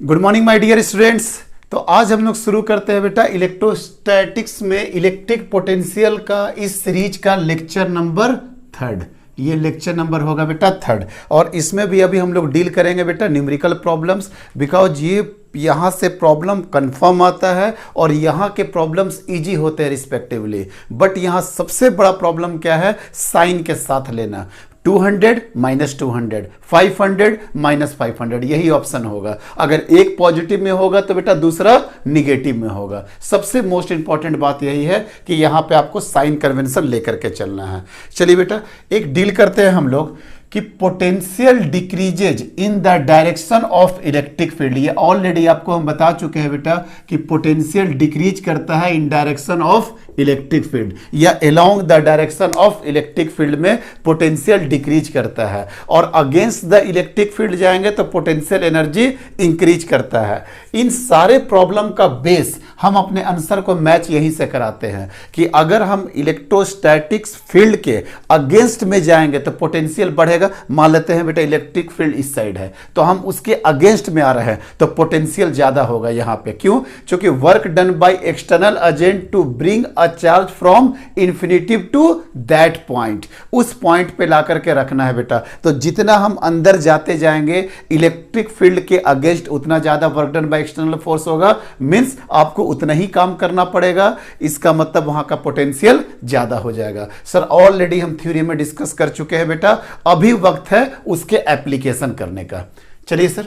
Good morning my dear students. तो आज हम लोग शुरू करते हैं बेटा इलेक्ट्रोस्टैटिक्स में इलेक्ट्रिक पोटेंशियल का इस सीरीज का लेक्चर नंबर 3। ये लेक्चर नंबर होगा बेटा 3 और इसमें भी अभी हम लोग डील करेंगे बेटा न्यूमेरिकल प्रॉब्लम्स, बिकॉज ये यहाँ से प्रॉब्लम कंफर्म आता है और यहाँ के प्रॉब्लम्स इजी होते हैं रिस्पेक्टिवली। बट यहाँ सबसे बड़ा प्रॉब्लम क्या है, साइन के साथ लेना। 200 माइनस 200, 500 माइनस 500, यही ऑप्शन होगा। अगर एक पॉजिटिव में होगा तो बेटा दूसरा निगेटिव में होगा। सबसे मोस्ट इंपॉर्टेंट बात यही है कि यहाँ पे आपको साइन कन्वेंशन लेकर के चलना है। चलिए बेटा एक डील करते हैं हम लोग कि potential decreases in the direction of electric field. ये ऑलरेडी आपको हम बता चुके हैं बेटा कि पोटेंशियल डिक्रीज करता है in direction of electric field या along the direction of electric field में पोटेंशियल डिक्रीज करता है, और अगेंस्ट द इलेक्ट्रिक फील्ड जाएंगे तो पोटेंशियल एनर्जी इंक्रीज करता है। इन सारे प्रॉब्लम का बेस हम अपने आंसर को मैच यहीं से कराते हैं कि अगर हम इलेक्ट्रोस्टैटिक्स फील्ड के अगेंस्ट में जाएंगे तो पोटेंशियल बढ़ेगा। मान लेते हैं बेटा इलेक्ट्रिक फील्ड इस साइड है तो हम उसके अगेंस्ट में आ रहे हैं तो पोटेंशियल ज्यादा होगा यहाँ पे। क्यों? क्योंकि work done by external agent to bring a charge from infinitive to that point, उस पॉइंट पे ला करके रखना है बेटा। तो जितना हम अंदर जाते जाएंगे इलेक्ट्रिक फील्ड के अगेंस्ट उतना ज्यादा work done by external force होगा, मींस आपको उतना ही काम करना पड़ेगा। इसका मतलब वहां का पोटेंशियल ज्यादा हो जाएगा। सर ऑलरेडी हम थ्योरी में डिस्कस कर चुके हैं बेटा, अभी वक्त है उसके एप्लीकेशन करने का। चलिए सर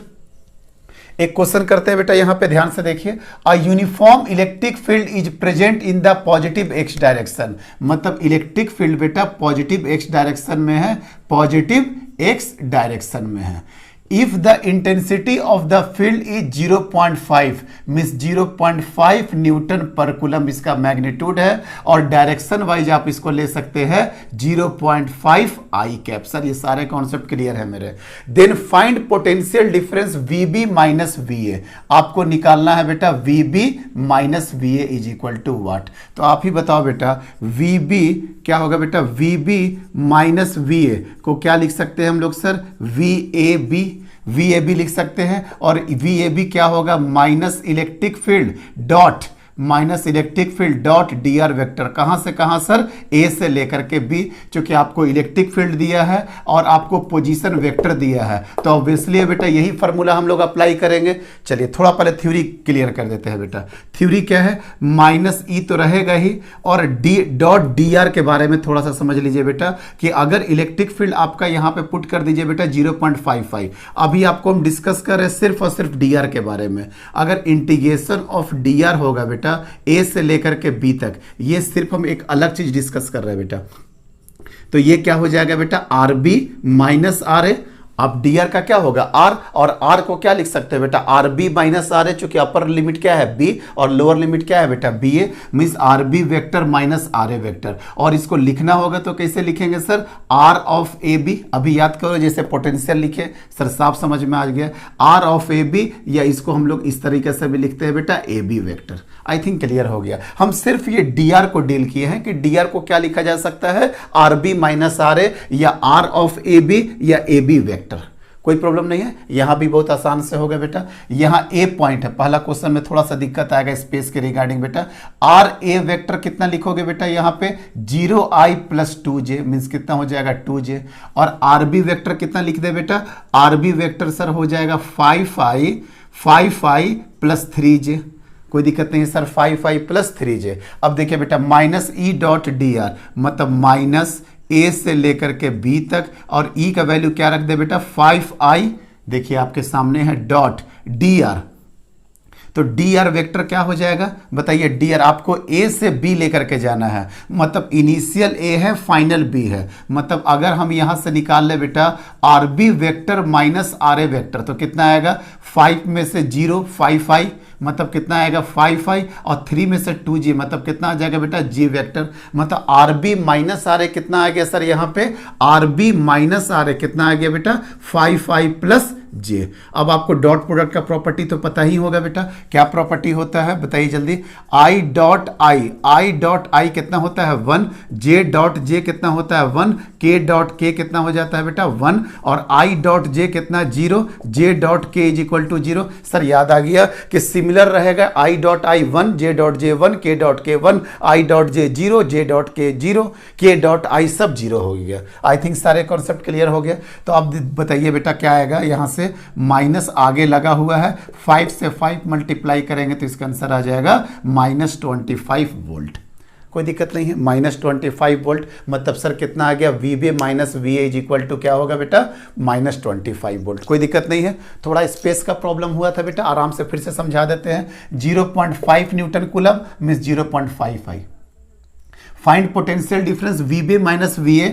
एक क्वेश्चन करते हैं बेटा, यहां पे ध्यान से देखिए। A uniform electric field is present in the positive x direction. मतलब इलेक्ट्रिक फील्ड बेटा पॉजिटिव एक्स डायरेक्शन में है, पॉजिटिव एक्स डायरेक्शन में है। If the intensity of the field is 0.5 means 0.5 Newton पर कूलम इसका मैग्नीट्यूड है, और डायरेक्शन वाइज आप इसको ले सकते हैं 0.5 आई कैप। सर ये सारे कॉन्सेप्ट क्लियर है मेरे। Then find potential difference VB minus VA। आपको निकालना है बेटा VB minus VA is equal to what. तो आप ही बताओ बेटा VB क्या होगा बेटा। VB माइनस VA को क्या लिख सकते हैं हम लोग सर, VAB लिख सकते हैं। और VAB क्या होगा, minus electric field dot dr vector. कहां से कहां सर, A से लेकर के B, क्योंकि आपको इलेक्ट्रिक फील्ड दिया है और आपको पोजीशन वेक्टर दिया है तो ऑब्वियसली बेटा यही फॉर्मूला हम लोग अप्लाई करेंगे। चलिए थोड़ा पहले थ्योरी क्लियर कर देते हैं बेटा। थ्योरी क्या है, माइनस E तो रहेगा ही, और डॉट dr के बारे में थोड़ा सा समझ लीजिए बेटा कि अगर इलेक्ट्रिक फील्ड आपका यहां पे पुट कर दीजिए बेटा 0.55। अभी आपको हम डिस्कस कर रहे हैं सिर्फ और सिर्फ dr के बारे में। अगर इंटीग्रेशन ऑफ dr होगा बेटा A से लेकर के B तक, ये सिर्फ हम एक अलग चीज डिस्कस कर रहे हैं बेटा। तो ये क्या हो जाएगा बेटा RB माइनस RA। अब dr का क्या होगा R, और R को क्या लिख सकते हैं बेटा RB माइनस RA, चूंकि अपर लिमिट क्या है B और लोअर लिमिट क्या है बेटा BA, means RB vector minus RA vector. और इसको लिखना होगा तो कैसे लिखेंगे सर, R ऑफ AB। अभी याद करो जैसे पोटेंशियल लिखे सर, साफ समझ में आ गया, R ऑफ AB, या इसको हम लोग इस तरीके से भी लिखते हैं बेटा AB vector. I think clear हो गया। हम सिर्फ ये dr को डील किए हैं कि dr को क्या लिखा जा सकता है, RB माइनस RA या R ऑफ AB या AB वेक्टर। कोई प्रॉब्लम नहीं है, यहां भी बहुत आसान से होगा बेटा। यहां A पॉइंट है, पहला क्वेश्चन में थोड़ा सा दिक्कत आएगा स्पेस के रिगार्डिंग बेटा। RA वेक्टर कितना लिखोगे बेटा, यहां पे 0i प्लस 2j मीन्स कितना हो जाएगा 2j। और RB वेक्टर कितना लिख दे बेटा, RB वेक्टर सर हो जाएगा 5i प्लस 3j। कोई दिक्कत नहीं सर, 5i प्लस 3j। अब देखिए बेटा माइनस E डॉट dr मतलब माइनस A से लेकर के B तक, और E का वैल्यू क्या रख दे बेटा 5i, देखिए आपके सामने है डॉट dr। तो dr वेक्टर क्या हो जाएगा बताइए, dr आपको A से B लेकर के जाना है, मतलब इनिशियल A है फाइनल B है। मतलब अगर हम यहां से निकाल ले बेटा RB vector minus RA vector तो कितना आएगा, 5 में से 0 5i मतलब कितना आएगा 5i, और 3 में से 2j मतलब कितना आ जाएगा बेटा j वेक्टर। मतलब RB माइनस RA कितना आ गया सर, यहाँ पे RB माइनस RA कितना आ गया बेटा 5i प्लस जे। अब आपको डॉट प्रोडक्ट का प्रॉपर्टी तो पता ही होगा बेटा, क्या प्रॉपर्टी होता है बताइए जल्दी। आई डॉट आई कितना होता है 1, जे डॉट जे कितना होता है 1, के डॉट के कितना हो जाता है बेटा 1, और आई डॉट जे कितना 0, जे डॉट के इज इक्वल टू 0। सर याद आ गया कि सिमिलर रहेगा, I dot I 1, J dot J 1, के डॉट के 1, I dot J 0, J dot के 0, के डॉट आई सब 0 हो गया। आई थिंक सारे कॉन्सेप्ट क्लियर हो गया। तो अब बताइए बेटा क्या आएगा, यहां से माइनस आगे लगा हुआ है, 5 से 5 मल्टीप्लाई करेंगे तो इसका आंसर आ जाएगा -25 वोल्ट। कोई दिक्कत नहीं है, -25 वोल्ट मतलब सर कितना आ गया, VB minus VA is equal to क्या होगा बेटा -25 वोल्ट। कोई दिक्कत नहीं है, थोड़ा स्पेस का प्रॉब्लम हुआ था बेटा, आराम से फिर से समझा देते हैं। 0.5 newton coulomb means 0.55। Find potential difference VB minus VA,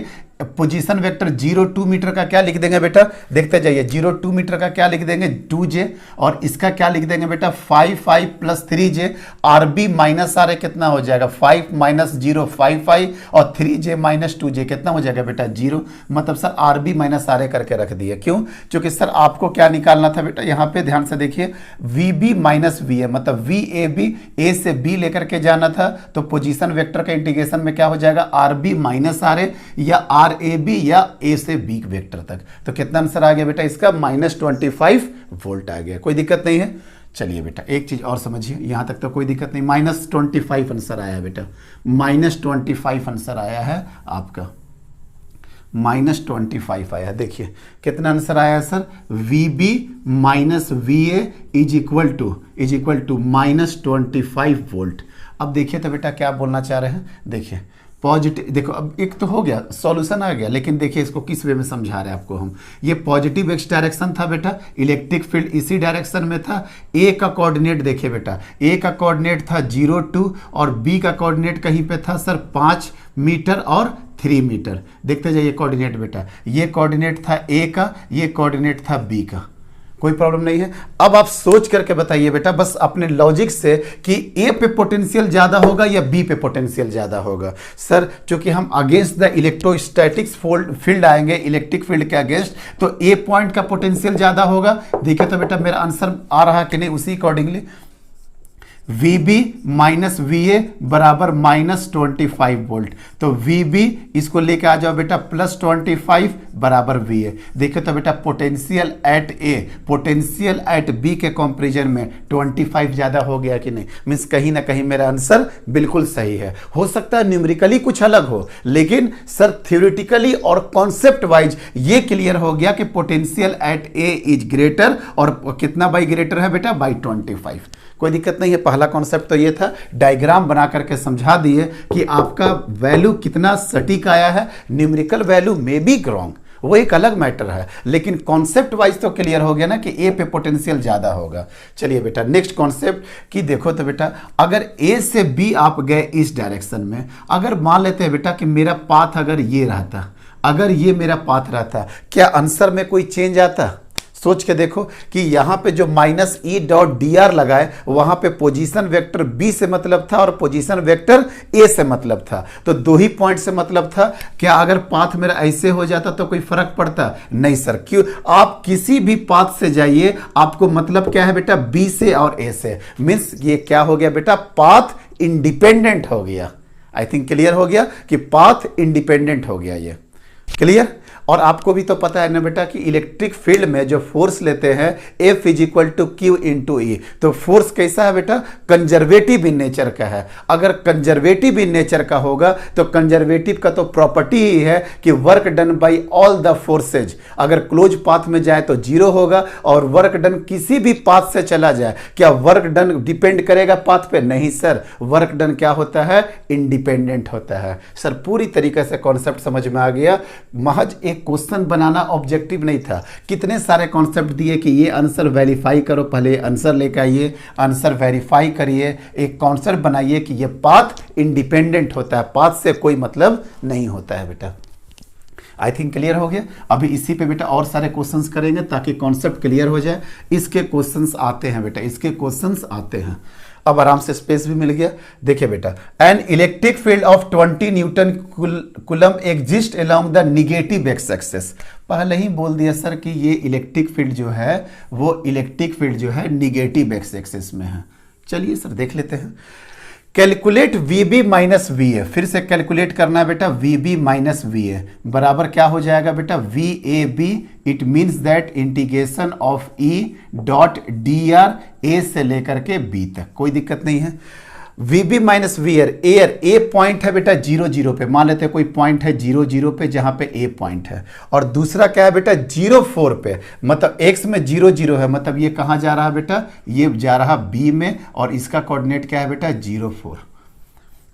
position vector 0-2 metre का क्या लिख देंगे बेटा, देखते जाइए। 0-2 मीटर का क्या लिख देंगे 2J, और इसका क्या लिख देंगे बेटा 5 plus 3J। RB minus are कितना हो जाएगा 5 माइनस 0 5, और 3J माइनस 2J कितना हो जाएगा बेटा 0। मतलब सर RB माइनस आर करके रख दिए, क्यों, क्योंकि सर आपको क्या निकालना था बेटा, यहाँ पे ध्यान से देखिए, VB माइनस VA मतलब VAB A से B लेकर के जाना था, तो पोजीशन वेक्टर का इंटीग्रेशन में क्या हो जाएगा RB माइनस RA या RAB या A से B वेक्टर तक। तो कितना आंसर आ गया बेटा इसका -25 वोल्ट आ गया। कोई दिक्कत नहीं है। चलिए बेटा एक चीज और समझिए, यहां तक तो कोई दिक्कत नहीं। -25 आंसर आया बेटा, -25 आंसर आया है आपका, -25 आया। देखिए कितना आंसर आया sir, VB minus VA is equal to -25 volt. अब देखिए तो बेटा क्या बोलना चाह रहे हैं, देखिए पॉजिटिव, देखो अब एक तो हो गया, सॉल्यूशन आ गया, लेकिन देखिए इसको किस वे में समझा रहे हैं आपको हम। ये पॉजिटिव एक्स डायरेक्शन था बेटा, इलेक्ट्रिक फील्ड इसी डायरेक्शन में था। ए का कोऑर्डिनेट देखिए बेटा, ए का कोऑर्डिनेट था 0-2 और बी का कोऑर्डिनेट कहीं पे था सर 5 मीटर और 3 मीटर। देखते जाइए कोऑर्डिनेट बेटा, ये कोऑर्डिनेट था ए का, ये कोऑर्डिनेट था बी का। कोई प्रॉब्लम नहीं है। अब आप सोच करके बताइए बेटा बस अपने लॉजिक से कि ए पे पोटेंशियल ज्यादा होगा या बी पे पोटेंशियल ज्यादा होगा। सर चूंकि हम अगेंस्ट द इलेक्ट्रोस्टैटिक्स फील्ड आएंगे, इलेक्ट्रिक फील्ड के अगेंस्ट, तो ए पॉइंट का पोटेंशियल ज्यादा होगा। देखिए तो बेटा मेरा आंसर आ रहा कि नहीं, उसी अकॉर्डिंगली VB माइनस VA बराबर -25 वोल्ट। तो VB इसको लेके आ जाओ बेटा +25 बराबर VA। देखो तो बेटा potential at A potential at B के कंपैरिजन में 25 ज्यादा हो गया कि नहीं, मीन्स कहीं ना कहीं मेरा आंसर बिल्कुल सही है। हो सकता है न्यूमेरिकली कुछ अलग हो, लेकिन सर थ्योरेटिकली और कॉन्सेप्ट वाइज ये क्लियर हो गया कि potential at A is greater, और कितना बाई ग्रेटर है बेटा बाई 25। कोई दिक्कत नहीं है। पहला कॉन्सेप्ट तो ये था, डायग्राम बना करके समझा दिए कि आपका वैल्यू कितना सटीक आया है। Numerical value may be wrong, वो एक अलग मैटर है, लेकिन कॉन्सेप्ट वाइज तो क्लियर हो गया ना कि ए पे पोटेंशियल ज्यादा होगा। चलिए बेटा नेक्स्ट कॉन्सेप्ट कि देखो तो बेटा अगर ए से बी आप गए इस डायरेक्शन में, अगर मान लेते हैं बेटा कि मेरा पाथ अगर ये रहता, अगर ये मेरा पाथ रहता, क्या आंसर में कोई चेंज आता? सोच के देखो कि यहां पे जो -E.dr लगाए वहां पे पोजीशन वेक्टर बी से मतलब था और पोजीशन वेक्टर ए से मतलब था, तो दो ही पॉइंट से मतलब था। क्या अगर पाथ मेरा ऐसे हो जाता तो कोई फर्क पड़ता? नहीं सर। क्यों? आप किसी भी पाथ से जाइए, आपको मतलब क्या है बेटा बी से और ए से, मीन्स ये क्या हो गया बेटा पाथ इंडिपेंडेंट हो गया। आई थिंक क्लियर हो गया कि पाथ इंडिपेंडेंट हो गया, ये क्लियर। और आपको भी तो पता है ना बेटा कि इलेक्ट्रिक फील्ड में जो फोर्स लेते हैं F is equal to Q into E, तो फोर्स कैसा है बेटा कंजर्वेटिव इन नेचर का है। अगर कंजर्वेटिव इन नेचर का होगा तो कंजर्वेटिव का तो प्रॉपर्टी ही है कि work done bye all the forces, अगर क्लोज पाथ में जाए तो 0 होगा, और वर्क डन किसी भी पाथ से चला जाए, क्या वर्क डन डिपेंड करेगा पाथ पे? नहीं सर, वर्क डन क्या होता है इंडिपेंडेंट होता है। सर पूरी तरीके से कॉन्सेप्ट समझ में आ गया। महज एक क्वेश्चन बनाना ऑब्जेक्टिव नहीं था, कितने सारे कॉन्सेप्ट दिए कि ये आंसर वेरीफाई करो, पहले आंसर लेकर आइए, आंसर वेरीफाई करिए, एक कॉन्सेप्ट बनाइए कि ये पाथ इंडिपेंडेंट होता है, पाथ से कोई मतलब नहीं होता है बेटा। आई थिंक क्लियर हो गया। अभी इसी पे बेटा और सारे क्वेश्चंस करेंगे ताकि कॉन्सेप्ट क्लियर हो जाए। इसके क्वेश्चंस आते हैं बेटा, इसके क्वेश्चंस आते हैं। अब आराम से स्पेस भी मिल गया। देखिए बेटा, an electric field of 20 Newton coulomb exist along the negative x axis. पहले ही बोल दिया सर कि ये इलेक्ट्रिक फील्ड जो है वो इलेक्ट्रिक फील्ड जो है निगेटिव एक्स एक्सिस में है। चलिए सर देख लेते हैं। Calculate V B minus V A, फिर से कैलकुलेट करना है बेटा। V B minus V A बराबर क्या हो जाएगा बेटा, V A B. It means that integration of E dot D R A से लेकर के बी तक, कोई दिक्कत नहीं है। V B minus V uh, uh A point है बेटा 0 0 पे, मान लेते हैं कोई पॉइंट है 0 0 पे जहां पे ए पॉइंट है, और दूसरा क्या है बेटा 0 4 पे, मतलब एक्स में 0 0 है, मतलब ये कहां जा रहा है बेटा, ये जा रहा बी में, और इसका कोऑर्डिनेट क्या है बेटा 0 4।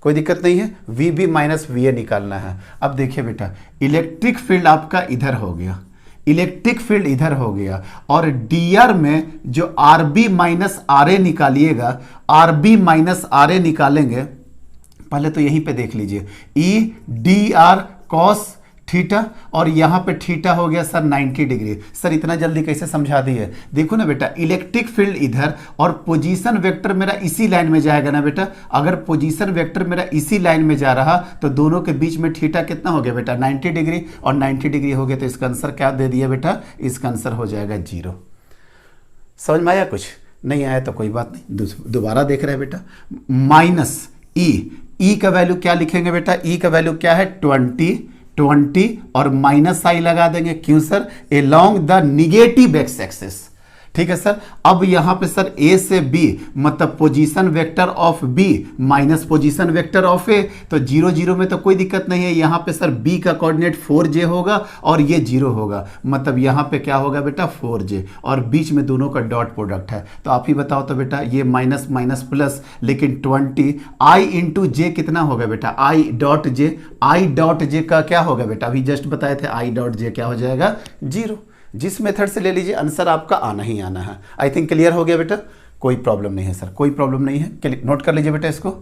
कोई दिक्कत नहीं है, V B minus V A निकालना है। अब देखिए बेटा, इलेक्ट्रिक फील्ड आपका इधर हो गया, इलेक्ट्रिक फील्ड इधर हो गया, और डीआर में जो R B minus R A निकालिएगा, R B minus R A निकालेंगे, पहले तो यहीं पे देख लीजिए, E D R cos theta, और यहां पे थीटा हो गया सर 90 डिग्री। सर इतना जल्दी कैसे समझा दिए, देखो ना बेटा, इलेक्ट्रिक फील्ड इधर और पोजीशन वेक्टर मेरा इसी लाइन में जाएगा ना बेटा। अगर पोजीशन वेक्टर मेरा इसी लाइन में जा रहा तो दोनों के बीच में थीटा कितना हो गया बेटा 90 डिग्री, और 90 डिग्री हो गया तो इसका आंसर क्या दे दिया बेटा, इसका आंसर हो जाएगा 0। समझ में आया, कुछ नहीं आया तो कोई बात नहीं, दोबारा देख रहे हैं बेटा। माइनस ई का वैल्यू क्या लिखेंगे बेटा, ई का वैल्यू क्या है 20 और माइनस आई लगा देंगे, क्यों sir, along the negative x axis. ठीक है सर। अब यहां पे सर ए से बी मतलब position vector of B minus position vector of A, तो 0 0 में तो कोई दिक्कत नहीं है। यहां पे सर बी का कोऑर्डिनेट 4j होगा और ये 0 होगा, मतलब यहां पे क्या होगा बेटा 4j, और बीच में दोनों का डॉट प्रोडक्ट है। तो आप ही बताओ तो बेटा, ये माइनस माइनस प्लस, लेकिन 20 आई इंटू जे कितना होगा बेटा, आई डॉट जे का क्या होगा बेटा, अभी जस्ट बताए थे, आई डॉट जे क्या हो जाएगा 0। जिस मेथड से ले लीजिए आंसर आपका आना ही आना है। आई थिंक क्लियर हो गया बेटा, कोई प्रॉब्लम नहीं है सर, कोई प्रॉब्लम नहीं है। नोट कर लीजिए बेटा इसको,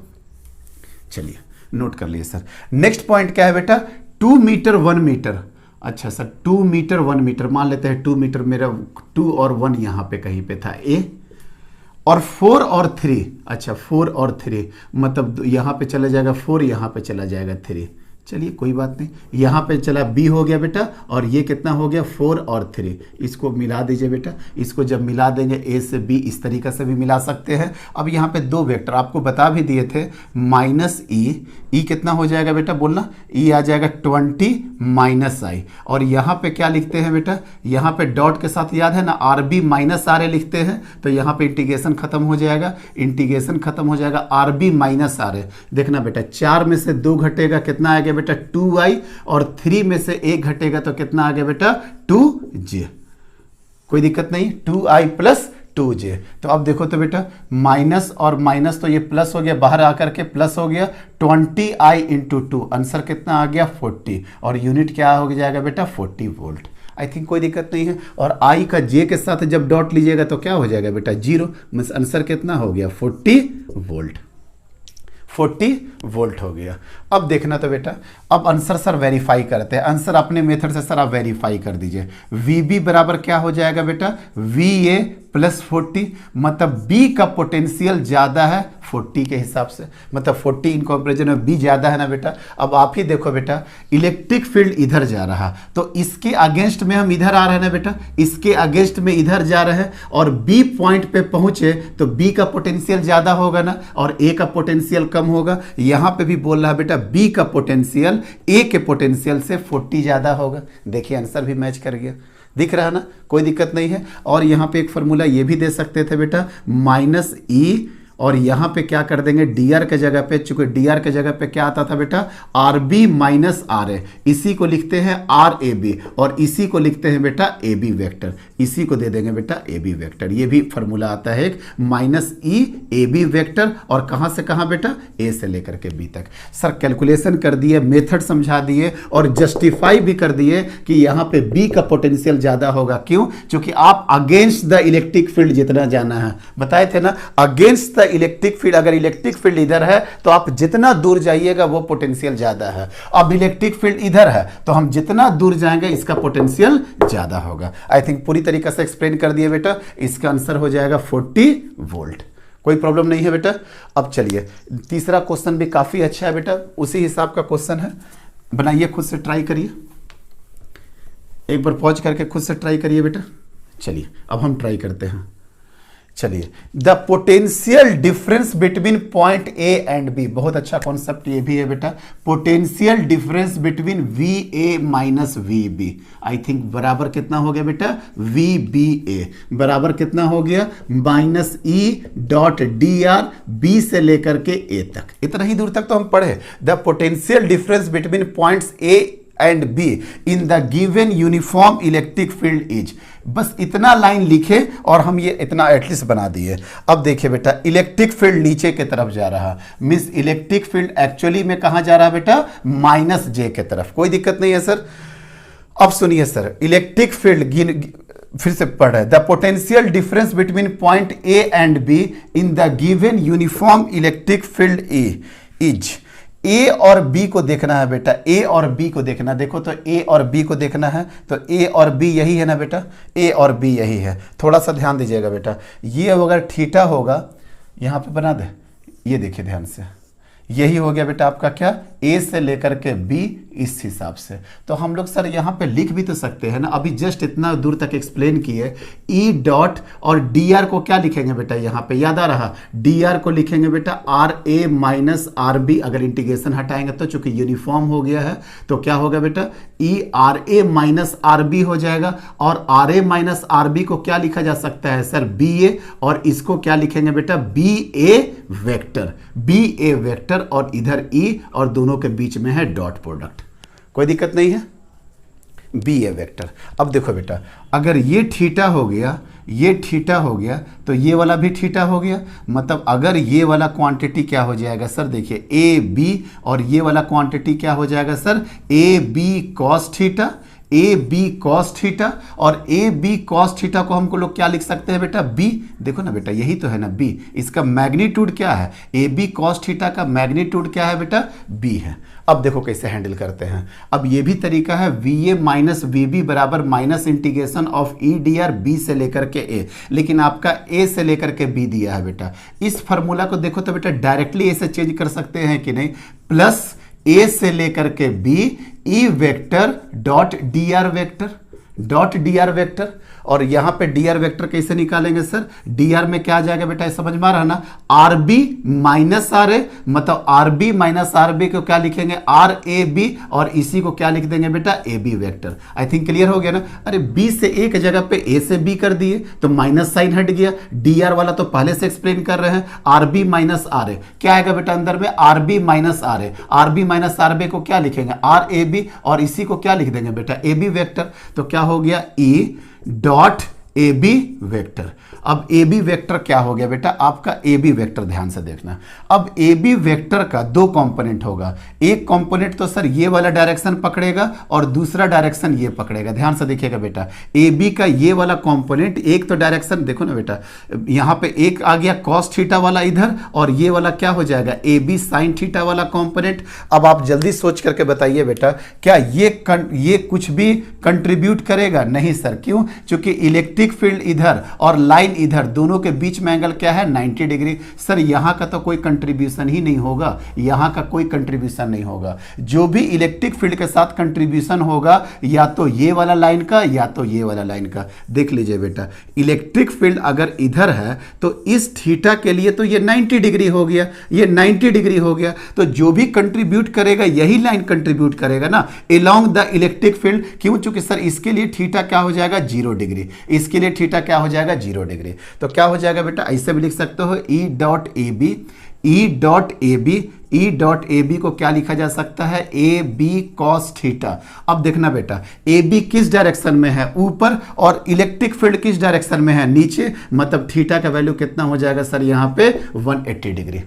चलिए नोट कर लिए सर। नेक्स्ट पॉइंट क्या है बेटा, 2 मीटर 1 मीटर। अच्छा सर 2 मीटर 1 मीटर, मान लेते हैं 2 मीटर, मेरा 2 और 1 यहां पे कहीं पे था ए, और 4 और 3, अच्छा 4 और 3 मतलब यहां पे चला जाएगा 4, यहां पे चला जाएगा 3। चलिए कोई बात नहीं, यहाँ पे चला b हो गया बेटा, और ये कितना हो गया 4 और 3, इसको मिला दीजिए बेटा। इसको जब मिला देंगे a से b, इस तरीके से भी मिला सकते हैं। अब यहाँ पे दो वेक्टर आपको बता भी दिए थे, माइनस ई कितना हो जाएगा बेटा, बोलना, ई आ जाएगा 20 माइनस आई, और यहाँ पे क्या लिखते हैं बेटा, यहाँ पे डॉट के साथ याद है ना आर बी माइनस आर ए लिखते हैं, तो यहाँ पे इंटीग्रेशन खत्म हो जाएगा, इंटीग्रेशन खत्म हो जाएगा, आर बी माइनस आर ए। देखना बेटा 4 में से 2 घटेगा, कितना आ गया बेटा 2i, और 3 में से 1 घटेगा तो कितना आ गया बेटा 2j। कोई दिक्कत नहीं, 2i प्लस 2j। तो अब देखो तो बेटा माइनस और माइनस तो ये प्लस हो गया, बाहर आकर के प्लस हो गया, 20i इंटू 2, आंसर कितना आ गया 40, और यूनिट क्या हो जाएगा बेटा 40 वोल्ट। आई थिंक कोई दिक्कत नहीं है। और i का j के साथ जब डॉट लीजिएगा तो क्या हो जाएगा बेटा 0, मींस आंसर कितना हो गया 40 वोल्ट, 40 वोल्ट हो गया। अब देखना तो बेटा, अब आंसर सर वेरीफाई करते हैं, आंसर अपने मेथड से सर आप वेरीफाई कर दीजिए। VB बराबर क्या हो जाएगा बेटा, VA प्लस 40, मतलब B का पोटेंशियल ज्यादा है 40 के हिसाब से, मतलब 40 इन कंपैरिजन में B ज्यादा है ना बेटा। अब आप ही देखो बेटा, इलेक्ट्रिक फील्ड इधर जा रहा, तो इसके अगेंस्ट में हम इधर आ रहे हैं ना बेटा, इसके अगेंस्ट में इधर जा रहे हैं, और B पॉइंट पे पहुंचे तो B का पोटेंशियल ज्यादा होगा ना, और A का पोटेंशियल कम होगा। यहां पे भी बोल रहा है बेटा B का पोटेंशियल A के पोटेंशियल से 40 ज्यादा होगा। देखिए आंसर भी मैच कर गया, दिख रहा है ना, कोई दिक्कत नहीं है। और यहाँ पे एक फॉर्मूला ये भी दे सकते थे बेटा, माइनस ई, और यहाँ पे क्या कर देंगे dr के जगह पे, चूंकि dr के जगह पे क्या आता था बेटा rb माइनस आर ए, इसी को लिखते हैं rab, और इसी को लिखते हैं बेटा ab वेक्टर, इसी को दे देंगे बेटा ab वेक्टर। ये भी फॉर्मूला आता है एक, माइनस ई ab वेक्टर, और कहां से कहां बेटा a से लेकर के b तक। सर कैलकुलेशन कर दिए, मेथड समझा दिए, और जस्टिफाई भी कर दिए कि यहाँ पे b का पोटेंशियल ज्यादा होगा। क्यों? क्योंकि आप अगेंस्ट द इलेक्ट्रिक फील्ड जितना जाना है, बताए थे ना, अगेंस्ट द इलेक्ट्रिक फील्ड, अगर इलेक्ट्रिक फील्ड इधर है तो आप जितना दूर जाइएगा वो पोटेंशियल ज्यादा है। अब इलेक्ट्रिक फील्ड इधर है तो हम जितना दूर जाएंगे इसका पोटेंशियल ज्यादा होगा। आई थिंक पूरी तरीके से एक्सप्लेन कर दिए बेटा, इसका आंसर हो जाएगा 40 वोल्ट। कोई प्रॉब्लम नहीं है बेटा। अब चलिए तीसरा क्वेश्चन भी काफ़ी अच्छा है बेटा, उसी हिसाब का क्वेश्चन है, बनाइए, खुद से ट्राई करिए, एक बार पॉज करके खुद से ट्राई करिए बेटा। चलिए अब हम ट्राई करते हैं। चलिए, the potential difference between point A and B, बहुत अच्छा कॉन्सेप्ट ये भी है बेटा, potential difference between V A minus V B, I think बराबर कितना हो गया बेटा, वी बी ए बराबर कितना हो गया, minus E dot D R B से लेकर के ए तक, इतना ही दूर तक तो हम पढ़े। The potential difference between points A and B in the given uniform electric field is, बस इतना लाइन लिखे और हम ये इतना एटलीस्ट बना दिए। अब देखिए बेटा, इलेक्ट्रिक फील्ड नीचे की तरफ जा रहा, मींस इलेक्ट्रिक फील्ड एक्चुअली में कहां जा रहा बेटा, माइनस जे की तरफ, कोई दिक्कत नहीं है सर। अब सुनिए सर, इलेक्ट्रिक फील्ड फिर से पढ़ रहे, the potential difference between point A and B in the given uniform electric field is, A और बी को देखना है बेटा, ए और बी को देखना, देखो तो ए और बी को देखना है, तो ए और बी यही है ना बेटा, ए और बी यही है, थोड़ा सा ध्यान दीजिएगा बेटा। ये अगर थीटा होगा, यहां पे बना दे, ये देखिए ध्यान से, यही हो गया बेटा आपका क्या, ए से लेकर के बी, इस हिसाब से। तो हम लोग सर यहाँ पे लिख भी तो सकते हैं ना, अभी जस्ट इतना दूर तक एक्सप्लेन किए, ई डॉट और डी आर को क्या लिखेंगे बेटा, यहाँ पे याद आ रहा, डी आर को लिखेंगे बेटा R A minus R B, अगर इंटीग्रेशन हटाएंगे तो चूंकि यूनिफॉर्म हो गया है तो क्या होगा बेटा, E R A minus R B हो जाएगा, और R A minus R B को क्या लिखा जा सकता है सर, बी ए, और इसको क्या लिखेंगे बेटा, B A vector, B A vector, और इधर ई और दोनों के बीच में है डॉट प्रोडक्ट, कोई दिक्कत नहीं है, बी ए वेक्टर। अब देखो बेटा, अगर ये थीटा हो गया, ये थीटा हो गया, तो ये वाला भी थीटा हो गया, मतलब अगर ये वाला क्वांटिटी क्या हो जाएगा सर, देखिए ए बी, और ये वाला क्वांटिटी क्या हो जाएगा sir, A B cos theta, A B cos theta, और ए बी कॉस थीटा को हमको लोग क्या लिख सकते हैं बेटा, बी, देखो ना बेटा यही तो है ना बी, इसका मैग्नीट्यूड क्या है, ए बी कॉस थीटा का मैग्नीट्यूड क्या है बेटा, बी है। अब देखो कैसे हैंडल करते हैं, अब ये भी तरीका है, V A minus V B बराबर minus integration of E D R B से लेकर के ए, लेकिन आपका ए से लेकर के बी दिया है बेटा, इस फॉर्मूला को देखो तो बेटा डायरेक्टली ऐसे चेंज कर सकते हैं कि नहीं, प्लस ए से लेकर के B E vector dot D R vector, dot D R vector, और यहां पे डी आर वेक्टर कैसे निकालेंगे सर, डी आर में क्या आ जाएगा बेटा, समझ में आ रहा ना, R B minus R A, मतलब R B minus R B को क्या लिखेंगे, आर ए बी, और इसी को क्या लिख देंगे बेटा, A B vector. I think clear हो गया ना। अरे बी से एक जगह पे ए से बी कर दिए तो माइनस साइन हट गया, डी आर वाला तो पहले से एक्सप्लेन कर रहे हैं, R B minus R A, क्या आएगा बेटा अंदर में, R B minus R A, R B minus R B को क्या लिखेंगे, आर ए बी, और इसी को क्या लिख देंगे बेटा, ए बी वेक्टर, तो क्या हो गया, E dot A B vector. अब ए बी वेक्टर क्या हो गया बेटा, आपका ए बी वेक्टर, ध्यान से देखना, अब ए बी वेक्टर का दो कंपोनेंट होगा, एक कंपोनेंट तो सर ये वाला डायरेक्शन पकड़ेगा और दूसरा डायरेक्शन ये पकड़ेगा, ध्यान से देखिएगा बेटा, ए बी का ये वाला कंपोनेंट, एक तो डायरेक्शन देखो ना बेटा, यहां पे एक आ गया कॉस थीटा वाला इधर, और ये वाला क्या हो जाएगा, ए बी साइन थीटा वाला कंपोनेंट। अब आप जल्दी सोच करके बताइए बेटा, क्या ये कुछ भी कंट्रीब्यूट करेगा, नहीं सर, क्यों, क्योंकि इलेक्ट्रिक फील्ड इधर और लाइन इधर, दोनों के बीच में एंगल क्या है, 90 डिग्री। सर यहां का तो कोई कंट्रीब्यूशन ही नहीं होगा, यहां का कोई कंट्रीब्यूशन नहीं होगा, जो भी इलेक्ट्रिक फील्ड के साथ कंट्रीब्यूशन होगा या तो ये वाला लाइन का या तो ये वाला लाइन का। देख लीजिए बेटा, इलेक्ट्रिक फील्ड अगर इधर है तो इस थीटा के लिए तो ये 90 डिग्री हो गया, ये 90 डिग्री हो गया, तो जो भी कंट्रीब्यूट करेगा यही लाइन कंट्रीब्यूट करेगा ना अलोंग द इलेक्ट्रिक फील्ड। क्यों, चूंकि सर इसके लिए थीटा क्या हो जाएगा, 0 डिग्री, इसके लिए थीटा क्या हो जाएगा, 0 डिग्री। तो क्या हो जाएगा बेटा, ऐसे भी लिख सकते हो, E dot A B, E dot A B, E dot A B को क्या लिखा जा सकता है, ए बी कॉस थीटा। अब देखना बेटा, ए बी किस डायरेक्शन में है, ऊपर, और इलेक्ट्रिक फील्ड किस डायरेक्शन में है, नीचे, मतलब थीटा का वैल्यू कितना हो जाएगा सर यहां पे 180 डिग्री।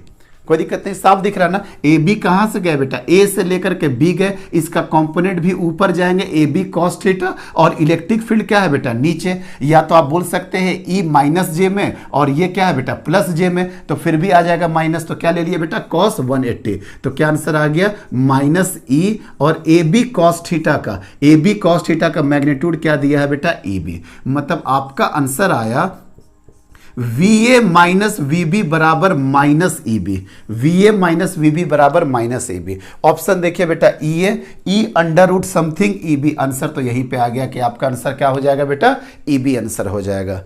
कोई दिक्कत नहीं, साफ दिख रहा ना। ए बी कहां से गए बेटा, ए से लेकर के बी गए, इसका कंपोनेंट भी ऊपर जाएंगे, ए बी कॉस थीटा, और इलेक्ट्रिक फील्ड क्या है बेटा, नीचे, या तो आप बोल सकते हैं ई माइनस जे में, और ये क्या है बेटा, प्लस जे में, तो फिर भी आ जाएगा माइनस, तो क्या ले लिया बेटा, कॉस 180, तो क्या आंसर आ गया, माइनस ई, और ए बी कॉस थीटा का, ए बी कॉस थीटा का मैग्नीट्यूड क्या दिया है बेटा, ई बी, मतलब आपका आंसर आया VA माइनस VB बराबर minus EB, VA minus VB बराबर माइनस EB। ऑप्शन देखिए बेटा EA, E under root something EB। Answer तो यहीं पे आ गया कि आपका आंसर क्या हो जाएगा बेटा, EB आंसर हो जाएगा।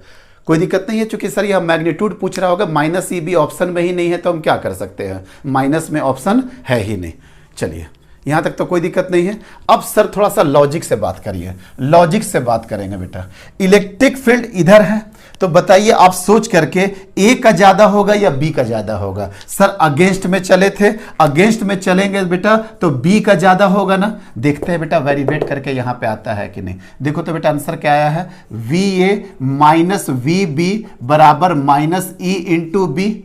कोई दिक्कत नहीं है, चूंकि सर यह मैग्नीट्यूड पूछ रहा होगा, माइनस EB ऑप्शन में ही नहीं है तो हम क्या कर सकते हैं, माइनस में ऑप्शन है ही नहीं। चलिए यहां तक तो कोई दिक्कत नहीं है। अब सर थोड़ा सा लॉजिक से बात करिए, लॉजिक से बात करेंगे बेटा। इलेक्ट्रिक फील्ड इधर है तो बताइए आप सोच करके ए का ज्यादा होगा या बी का ज्यादा होगा। सर अगेंस्ट में चले थे, अगेंस्ट में चलेंगे बेटा तो बी का ज्यादा होगा ना। देखते हैं बेटा वेरिएट करके यहां पे आता है कि नहीं। देखो तो बेटा आंसर क्या आया है, VA माइनस VB बराबर माइनस E इंटू बी।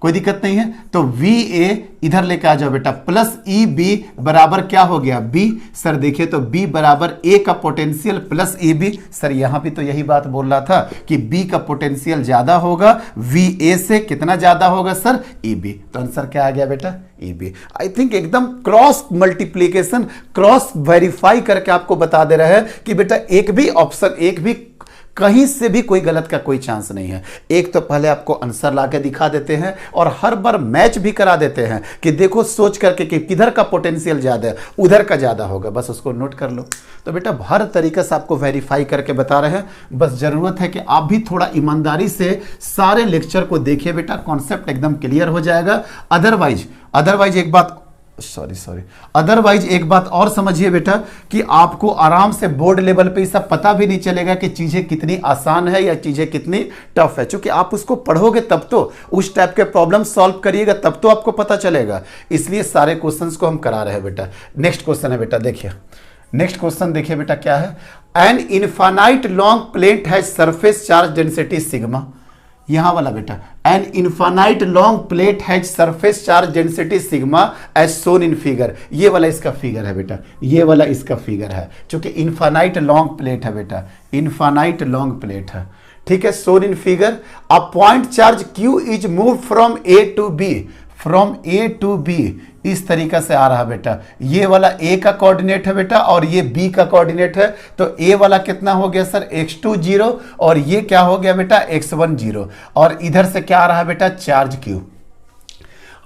कोई दिक्कत नहीं है तो VA इधर लेके आ जाओ बेटा, प्लस EB बराबर क्या हो गया B। सर देखिए तो B बराबर A का पोटेंशियल प्लस EB। सर यहां भी तो यही बात बोल रहा था कि B का पोटेंशियल ज्यादा होगा, VA से कितना ज्यादा होगा सर, EB। तो आंसर क्या आ गया बेटा, EB। आई थिंक एकदम क्रॉस मल्टीप्लीकेशन, क्रॉस वेरीफाई करके आपको बता दे रहे हैं कि बेटा एक भी ऑप्शन, एक भी कहीं से भी कोई गलत का कोई चांस नहीं है। एक तो पहले आपको आंसर ला के दिखा देते हैं और हर बार मैच भी करा देते हैं कि देखो सोच करके कि किधर का पोटेंशियल ज्यादा है, उधर का ज्यादा होगा, बस उसको नोट कर लो। तो बेटा हर तरीके से आपको वेरीफाई करके बता रहे हैं, बस जरूरत है कि आप भी थोड़ा ईमानदारी से सारे लेक्चर को देखिए बेटा, कॉन्सेप्ट एकदम क्लियर हो जाएगा। अदरवाइज एक बात अदरवाइज एक बात और समझिए बेटा कि आपको आराम से बोर्ड लेवल पे सब पता भी नहीं चलेगा कि चीजें कितनी आसान है या चीजें कितनी टफ है, क्योंकि आप उसको पढ़ोगे तब तो, उस टाइप के प्रॉब्लम सॉल्व करिएगा तब तो आपको पता चलेगा। इसलिए सारे क्वेश्चंस को हम करा रहे हैं बेटा। नेक्स्ट क्वेश्चन है बेटा, देखिए नेक्स्ट क्वेश्चन देखिए बेटा क्या है, an infinite long plate has surface charge density sigma. यहां वाला बेटा, an infinite long plate has surface charge density sigma as shown in figure. ये वाला इसका फिगर है बेटा, ये वाला इसका फिगर है, क्योंकि इनफाइनाइट लॉन्ग प्लेट है बेटा, इनफाइनाइट लॉन्ग प्लेट है, ठीक है, shown in figure. A point charge Q is move from A to B, from A to B। इस तरीका से आ रहा बेटा, ये वाला A का कोऑर्डिनेट है बेटा और ये B का कोऑर्डिनेट है, तो A वाला कितना हो गया सर, x2 0 और ये क्या हो गया बेटा x1 0, और इधर से क्या आ रहा है बेटा, charge Q।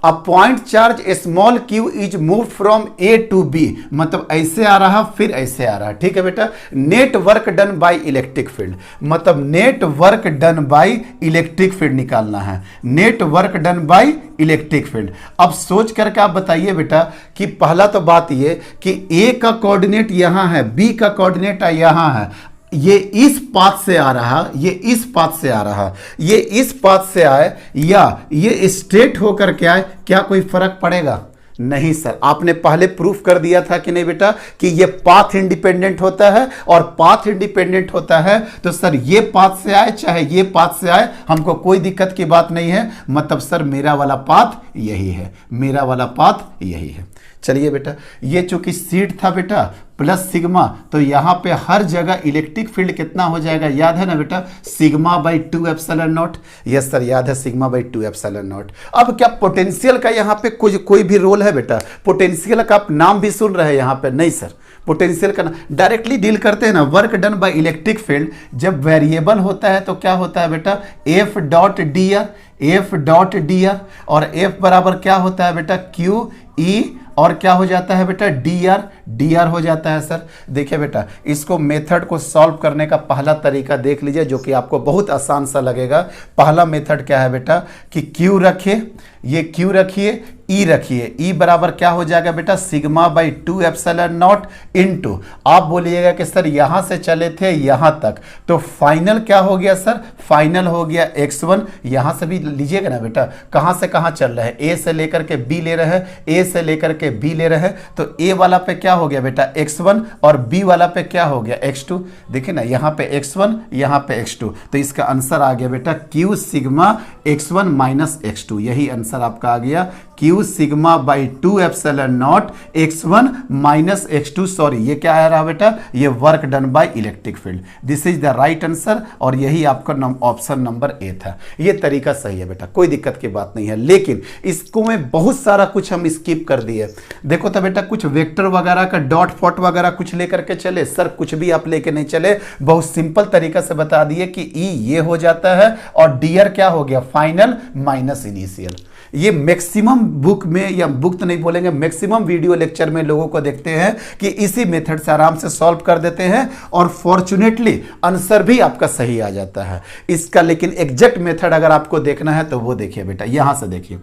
A point charge small Q is move from A to B, मतलब ऐसे आ रहा फिर ऐसे आ रहा, ठीक है बेटा। Net work done by electric field, मतलब net work done by electric field निकालना है, net work done by electric field. अब सोच करके आप बताइए बेटा कि पहला तो बात ये कि A का कोऑर्डिनेट यहां है, B का कोऑर्डिनेट यहां है, ये इस पाथ से आ रहा, ये इस पाथ से आ रहा, ये इस पाथ से आए या ये स्ट्रेट होकर के आए, क्या कोई फर्क पड़ेगा? नहीं सर, आपने पहले प्रूफ कर दिया था कि नहीं बेटा कि ये पाथ इंडिपेंडेंट होता है, और पाथ इंडिपेंडेंट होता है तो सर ये पाथ से आए चाहे ये पाथ से आए हमको कोई दिक्कत की बात नहीं है, मतलब सर मेरा वाला पाथ यही है, मेरा वाला पाथ यही है। चलिए बेटा, ये चूंकि सीट था बेटा प्लस सिग्मा, तो यहां पे हर जगह इलेक्ट्रिक फील्ड कितना हो जाएगा, याद है ना बेटा, sigma by 2 epsilon not. Yes sir याद है, सिग्मा बाई 2 एप्सिलॉन नॉट। अब क्या पोटेंशियल का यहां पे कोई भी रोल है बेटा? पोटेंशियल का आप नाम भी सुन रहे हैं यहां पे? नहीं सर, पोटेंशियल का डायरेक्टली डील करते हैं ना, work done by electric field जब वेरिएबल होता है तो क्या होता है बेटा, F dot D are, F dot D are, और एफ बराबर क्या होता है बेटा, क्यू ई, और क्या हो जाता है बेटा, डी आर, डी आर हो जाता है सर। देखिए बेटा, इसको मेथड को सॉल्व करने का पहला तरीका देख लीजिए जो कि आपको बहुत आसान सा लगेगा। पहला मेथड क्या है बेटा कि क्यू रखिए, ये क्यू रखिए, ई रखिए, ई बराबर क्या हो जाएगा बेटा, sigma by 2 epsilon not into, आप बोलिएगा कि सर यहां से चले थे यहां तक, तो फाइनल क्या हो गया सर, फाइनल हो गया x1। यहां से भी लीजिएगा ना बेटा, कहां से कहां चल रहे हैं, ए से लेकर के बी ले रहे हैं, ए से लेकर के बी ले रहे हैं, तो ए वाला पे क्या हो गया बेटा x1 और बी वाला पे क्या हो गया x2। देखिए ना, यहां पे x1 यहां पे x2, तो इसका आंसर आ गया बेटा q sigma x1 minus x2, यही आंसर आपका आ गया Q sigma by 2 epsilon not x1 minus x2, sorry ये क्या आ रहा बेटा, ये work done by electric field. This is the right answer और यही आपका ऑप्शन नंबर ए था। ये तरीका सही है बेटा, कोई दिक्कत की बात नहीं है, लेकिन इसको में बहुत सारा कुछ हम स्किप कर दिए। देखो तो बेटा कुछ वेक्टर वगैरह का डॉट फॉट वगैरह कुछ लेकर के चले सर, कुछ भी आप लेके नहीं चले, बहुत सिंपल तरीका से बता दिए कि ई ये हो जाता है और डीआर क्या हो गया, फाइनल माइनस इनिशियल। ये मैक्सिमम बुक में, या बुक तो नहीं बोलेंगे, मैक्सिमम वीडियो लेक्चर में लोगों को देखते हैं कि इसी मेथड से आराम से सॉल्व कर देते हैं और फॉर्चुनेटली आंसर भी आपका सही आ जाता है इसका। लेकिन एग्जैक्ट मेथड अगर आपको देखना है तो वो देखिए बेटा, यहां से देखिए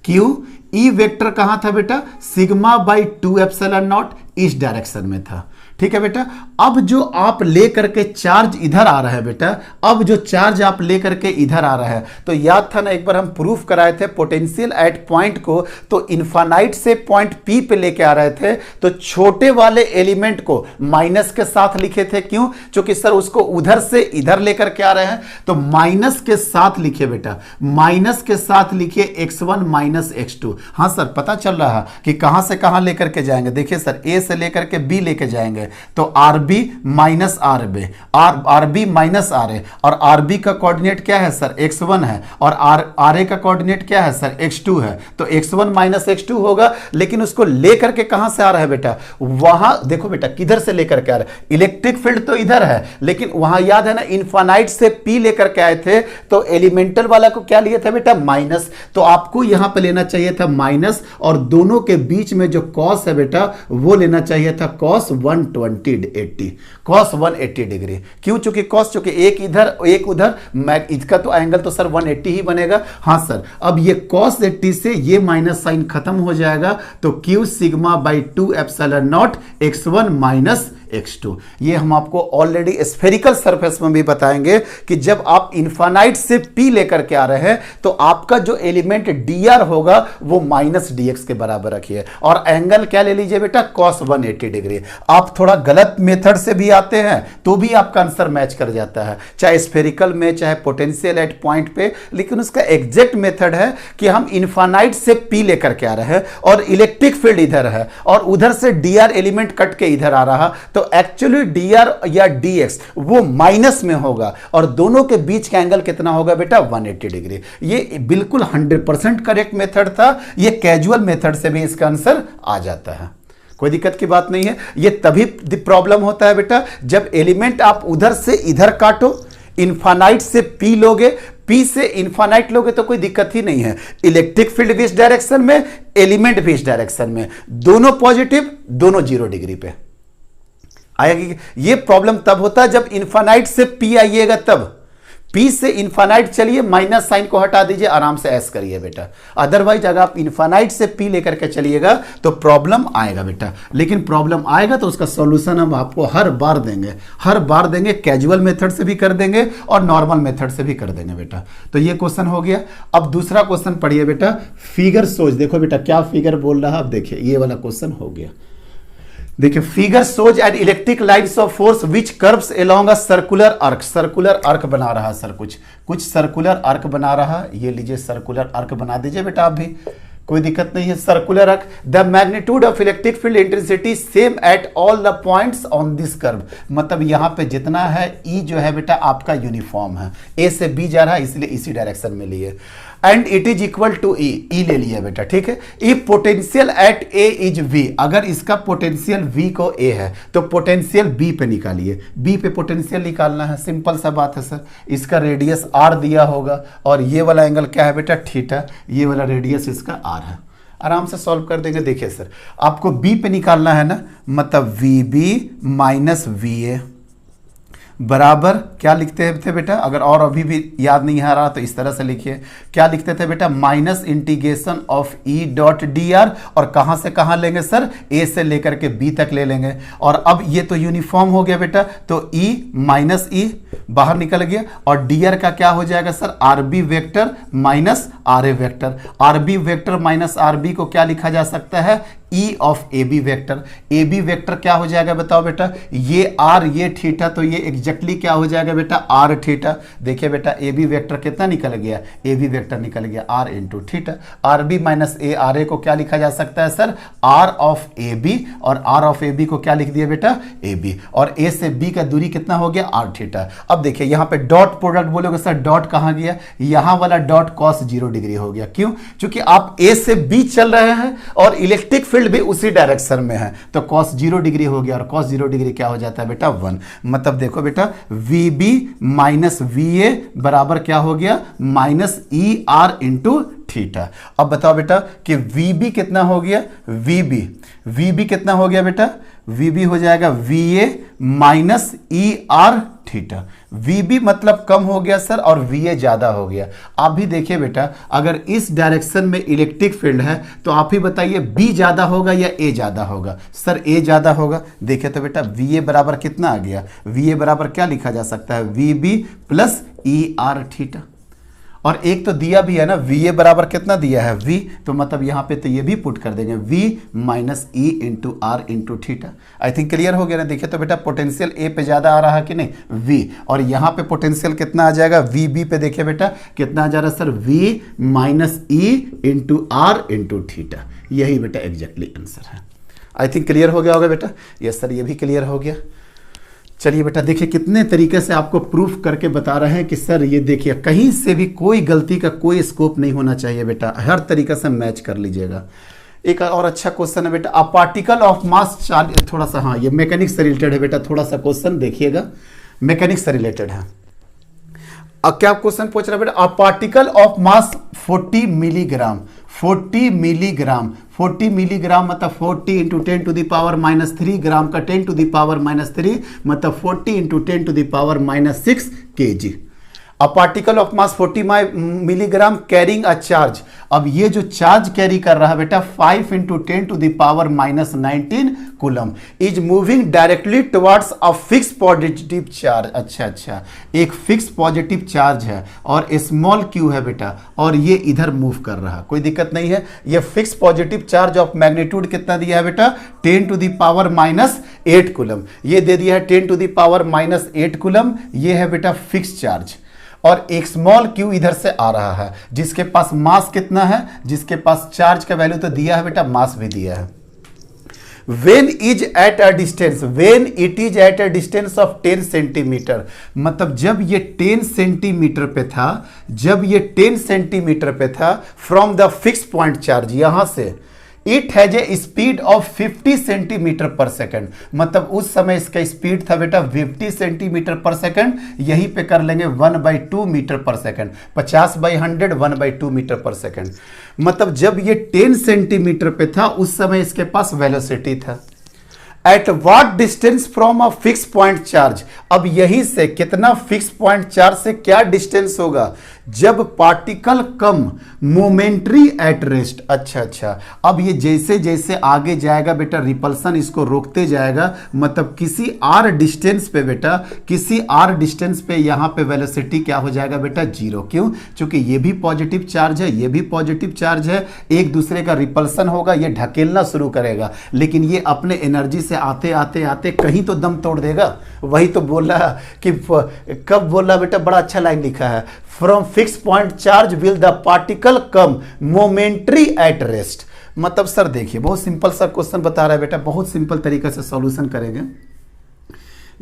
क्यू ई वेक्टर कहां था बेटा, सिग्मा बाई 2 एप्सिलॉन नॉट इस डायरेक्शन में था, ठीक है बेटा। अब जो आप लेकर के चार्ज इधर आ रहा है बेटा, अब जो चार्ज आप लेकर के इधर आ रहा है, तो याद था ना एक बार हम प्रूफ कराए थे पोटेंशियल एट पॉइंट को, तो इनफाइनाइट से पॉइंट पी पे लेके आ रहे थे, तो छोटे वाले एलिमेंट को माइनस के साथ लिखे थे, क्यों, क्योंकि सर उसको उधर से इधर लेकर के आ रहे हैं, तो माइनस के साथ लिखे बेटा, माइनस के साथ लिखिए x1 माइनस x2। हाँ सर पता चल रहा है कि कहां से कहां लेकर के जाएंगे, देखिए सर ए से लेकर के बी लेके जाएंगे, तो R B minus R B, R B minus R A, और आर बी का कोऑर्डिनेट क्या है सर, x1 है, और आर ए का कोऑर्डिनेट क्या है सर, x2 है, तो x1 माइनस x2 होगा। लेकिन उसको लेकर के कहां से आ रहा है बेटा, वहां देखो बेटा किधर से लेकर के आ रहा है, इलेक्ट्रिक फील्ड तो इधर है, लेकिन वहां याद है ना इनफाइनाइट से पी लेकर के आए थे, तो एलिमेंटल वाला को क्या लिए थे बेटा, माइनस, तो आपको यहां पे लेना चाहिए था माइनस, और दोनों के बीच में जो कॉस है बेटा वो लेना चाहिए था कॉस 180 कॉस 180 डिग्री। क्यों, चूंकि कॉस चूंकि एक इधर एक उधर, इसका तो एंगल तो सर 180 ही बनेगा। हाँ सर, अब ये कॉस 80 से ये माइनस साइन खत्म हो जाएगा, तो Q sigma by 2 epsilon not x1 minus x2। ये हम आपको ऑलरेडी स्फेरिकल सरफेस में भी बताएंगे कि जब आप इनफाइनाइट से p लेकर के आ रहे हैं तो आपका जो एलिमेंट dr होगा वो माइनस dx के बराबर रखिए, और एंगल क्या ले लीजिए बेटा, cos 180 डिग्री। आप थोड़ा गलत मेथड से भी आते हैं तो भी आपका आंसर मैच कर जाता है, चाहे स्फेरिकल में चाहे पोटेंशियल एट पॉइंट पे, लेकिन उसका एग्जैक्ट मेथड है कि हम इनफाइनाइट से p लेकर के आ रहे हैं और इलेक्ट्रिक फील्ड इधर है और उधर से dr एलिमेंट कट के इधर आ रहा, तो एक्चुअली dr या dx वो माइनस में होगा और दोनों के बीच का एंगल कितना होगा बेटा, 180 डिग्री। ये बिल्कुल 100% करेक्ट मेथड था, ये कैजुअल मेथड से भी इसका आंसर आ जाता है, कोई दिक्कत की बात नहीं है। ये तभी प्रॉब्लम होता है बेटा जब एलिमेंट आप उधर से इधर काटो, इनफाइनाइट से p लोगे, p से इनफाइनाइट लोगे तो कोई दिक्कत ही नहीं है, इलेक्ट्रिक फील्ड भी इस डायरेक्शन में, एलिमेंट भी इस डायरेक्शन में, दोनों पॉजिटिव, दोनों 0 डिग्री पे आएगी। ये प्रॉब्लम तब होता है जब इनफाइनाइट से p आइएगा, तब p से इनफाइनाइट चलिए, माइनस साइन को हटा दीजिए, आराम से ऐश करिए बेटा। अदरवाइज अगर आप इनफाइनाइट से p लेकर के चलिएगा तो प्रॉब्लम आएगा बेटा, लेकिन प्रॉब्लम आएगा तो उसका सॉल्यूशन हम आपको हर बार देंगे, हर बार देंगे, कैजुअल मेथड से भी कर देंगे और नॉर्मल मेथड से भी कर देंगे बेटा। तो ये क्वेश्चन हो गया। अब दूसरा क्वेश्चन पढ़िए बेटा, फिगर सोच, देखो बेटा क्या फिगर बोल रहा है, अब देखिए ये वाला क्वेश्चन हो गया। देखिए figure shows eight electric lines of force which curves along a circular arc, circular arc बना रहा सर, कुछ सर्कुलर आर्क बना रहा, ये लीजिए सर्कुलर आर्क बना दीजिए बेटा आप भी, कोई दिक्कत नहीं है। Circular arc, the magnitude of electric field intensity same at all the points on this curve, मतलब यहाँ पे जितना है ई जो है बेटा आपका यूनिफॉर्म है, ए से बी जा रहा है इसलिए इसी डायरेक्शन में लिए, and it is equal to E, E ले लिया बेटा, ठीक है। If potential at A is V, अगर इसका पोटेंशियल वी को ए है तो पोटेंशियल बी पे निकालिए, बी पे पोटेंशियल निकालना है, सिंपल सा बात है सर। इसका रेडियस आर दिया होगा और ये वाला एंगल क्या है बेटा, थीटा, ये वाला रेडियस इसका आर है, आराम से सॉल्व कर देंगे। देखिए सर आपको बी पे निकालना है ना, मतलब V B minus V A बराबर क्या लिखते थे बेटा, अगर और अभी भी याद नहीं आ रहा तो इस तरह से लिखिए, क्या लिखते थे बेटा, minus integration of E dot D are, और कहां से कहां लेंगे सर, ए से लेकर के बी तक ले लेंगे, और अब ये तो यूनिफॉर्म हो गया बेटा, तो ई माइनस ई बाहर निकल गया, और डी आर का क्या हो जाएगा sir, R B vector minus R A vector, R B vector minus R B को क्या लिखा जा सकता है, E of A B vector. A B vector क्या हो जाएगा बताओ बेटा, ये आर ये थीटा, तो ये एग्जैक्टली क्या हो जाएगा बेटा, आर थीटा। देखिए बेटा ए बी वेक्टर कितना निकल गया, ए बी वेक्टर निकल गया R into theta. R B minus A R A को क्या लिखा जा सकता है sir, R of A B, और आर ऑफ ए बी को क्या लिख दिया बेटा, ए बी, और ए से बी का दूरी कितना हो गया, आर थीटा। अब देखिए यहाँ पे डॉट प्रोडक्ट बोलोगे सर, डॉट कहाँ गया, यहाँ वाला डॉट कॉस 0 डिग्री हो गया। क्यों, क्योंकि आप ए से बी चल रहे हैं और इलेक्ट्रिक फील्ड भी उसी डायरेक्शन में है, तो कॉस 0 डिग्री हो गया, और कॉस 0 डिग्री क्या हो जाता है बेटा, 1। मतलब देखो बेटा V B minus V A बराबर क्या हो गया, minus E R into theta. अब बताओ बेटा कि वी बी कितना हो गया, वी बी कितना हो गया बेटा, वी बी हो जाएगा V A minus E R theta. V B मतलब कम हो गया सर, और वी ए ज्यादा हो गया। आप भी देखिए बेटा, अगर इस डायरेक्शन में इलेक्ट्रिक फील्ड है तो आप ही बताइए बी ज्यादा होगा या ए ज्यादा होगा, सर ए ज्यादा होगा। देखिए तो बेटा वी ए बराबर कितना आ गया, वी ए बराबर क्या लिखा जा सकता है, V B plus E R theta. और एक तो दिया भी है ना, वी ए बराबर कितना दिया है, वी, तो मतलब यहाँ पे तो ये भी पुट कर देंगे, V minus E into R into theta. I think clear हो गया ना। देखिए तो बेटा पोटेंशियल ए पे ज्यादा आ रहा है कि नहीं, वी, और यहाँ पे पोटेंशियल कितना आ जाएगा, वी बी पे देखिए बेटा कितना आ जा रहा है sir, V minus E into R into theta. यही बेटा एग्जैक्टली आंसर है। आई थिंक क्लियर हो गया होगा बेटा, यस सर ये भी क्लियर हो गया। चलिए बेटा देखिए कितने तरीके से आपको प्रूफ करके बता रहे हैं कि सर ये देखिए कहीं से भी कोई गलती का कोई स्कोप नहीं होना चाहिए बेटा, हर तरीके से मैच कर लीजिएगा। एक और अच्छा क्वेश्चन है बेटा, अ पार्टिकल ऑफ मास, थोड़ा सा, हाँ ये मैकेनिक्स से रिलेटेड है बेटा, थोड़ा सा क्वेश्चन देखिएगा, मैकेनिक्स से रिलेटेड है। अब क्या क्वेश्चन पूछ रहा है बेटा, a particle of mass 40 milligram, 40 milligram, 40 milligram मतलब 40 into 10 to the power minus 3 gram का 10 टू द पावर माइनस 3 मतलब 40 into 10 to the power minus 6 kg। A particle of mass 40 milligram carrying a charge. अब ये जो charge carry कर रहा है बेटा 5 into 10 to the power minus 19 coulomb is moving directly towards a fix positive charge. अच्छा, एक फिक्स पॉजिटिव चार्ज है और स्मॉल क्यू है बेटा, और ये इधर मूव कर रहा है, कोई दिक्कत नहीं है। ये fix positive charge of magnitude कितना दिया है बेटा, 10 to the power minus 8 coulomb. ये दे दिया है 10 to the power minus 8 coulomb, ये है बेटा फिक्स चार्ज। और एक स्मॉल क्यू इधर से आ रहा है, जिसके पास मास कितना है, जिसके पास चार्ज का वैल्यू तो दिया है बेटा, मास भी दिया है। When is at a distance, when it is at a distance of 10 centimetre, मतलब जब ये 10 सेंटीमीटर पे था, जब ये 10 सेंटीमीटर पे था from the fix point charge, यहां से it has a speed of 50 centimetre पर सेकंड, मतलब उस समय इसका स्पीड था बेटा 50 सेंटीमीटर पर सेकंड। यहीं पे कर लेंगे 1/2 मीटर पर सेकंड, 50/100 1/2 मीटर पर सेकंड। मतलब जब ये 10 सेंटीमीटर पे था उस समय इसके पास वेलोसिटी था। At what distance from a fix point charge, अब यहीं से कितना फिक्स पॉइंट चार्ज से क्या डिस्टेंस होगा, जब particle come momentary at rest. अच्छा, अब ये जैसे जैसे आगे जाएगा बेटा रिपल्सन इसको रोकते जाएगा, मतलब किसी आर डिस्टेंस पे बेटा, किसी आर डिस्टेंस पे यहां पे वेलोसिटी क्या हो जाएगा बेटा, 0। क्यों, क्योंकि ये भी पॉजिटिव चार्ज है, ये भी पॉजिटिव चार्ज है, एक दूसरे का रिपल्सन होगा, ये ढकेलना शुरू करेगा, लेकिन ये अपने एनर्जी से आते आते आते कहीं तो दम तोड़ देगा। वही तो बोल रहा कि कब बोल रहा बेटा, बड़ा अच्छा लाइन लिखा है, from fix point charge will the particle come momentary at rest. मतलब सर देखिए बहुत सिंपल सा क्वेश्चन बता रहा है बेटा, बहुत सिंपल तरीके से सॉल्यूशन करेंगे।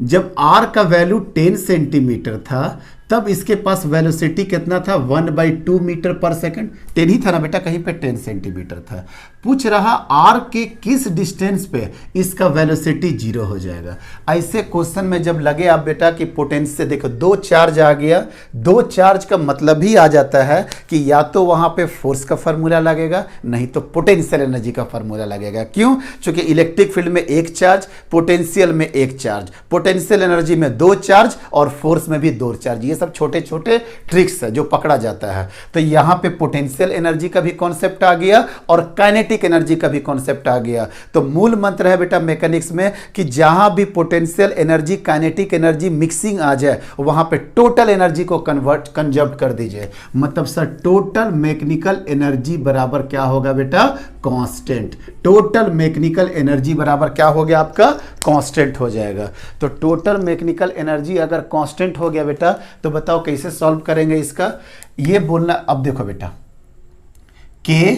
जब आर का वैल्यू 10 सेंटीमीटर था तब इसके पास वेलोसिटी कितना था, 1/2 मीटर पर सेकंड। 10 ही था ना बेटा, कहीं पे 10 सेंटीमीटर था। पूछ रहा आर के किस डिस्टेंस पे इसका वेलोसिटी 0 हो जाएगा। ऐसे क्वेश्चन में जब लगे आप बेटा कि पोटेंशियल, देखो दो चार्ज आ गया, दो चार्ज का मतलब ही आ जाता है कि या तो वहां पे फोर्स का फार्मूला लगेगा, नहीं तो पोटेंशियल एनर्जी का फार्मूला लगेगा। क्यों, क्योंकि इलेक्ट्रिक फील्ड में एक चार्ज, पोटेंशियल में एक चार्ज, पोटेंशियल एनर्जी में दो चार्ज और फोर्स में भी दो चार्ज। ये सब छोटे छोटे ट्रिक्स है जो पकड़ा जाता है। तो यहाँ पे पोटेंशियल एनर्जी का भी कॉन्सेप्ट आ गया और काइनेटिक एनर्जी का भी कॉन्सेप्ट आ गया। तो मूल मंत्र है बेटा मैकेनिक्स में कि जहां भी potential energy kinetic energy mixing आ जाए वहां पे टोटल एनर्जी को कंजर्व कर दीजिए। मतलब सर टोटल मैकेनिकल एनर्जी बराबर क्या होगा बेटा, कांस्टेंट। टोटल मैकेनिकल एनर्जी बराबर क्या हो गया आपका, कांस्टेंट हो जाएगा। तो टोटल मैकेनिकल एनर्जी अगर कांस्टेंट हो गया बेटा तो बताओ कैसे सॉल्व करेंगे इसका, ये बोलना। अब देखो बेटा के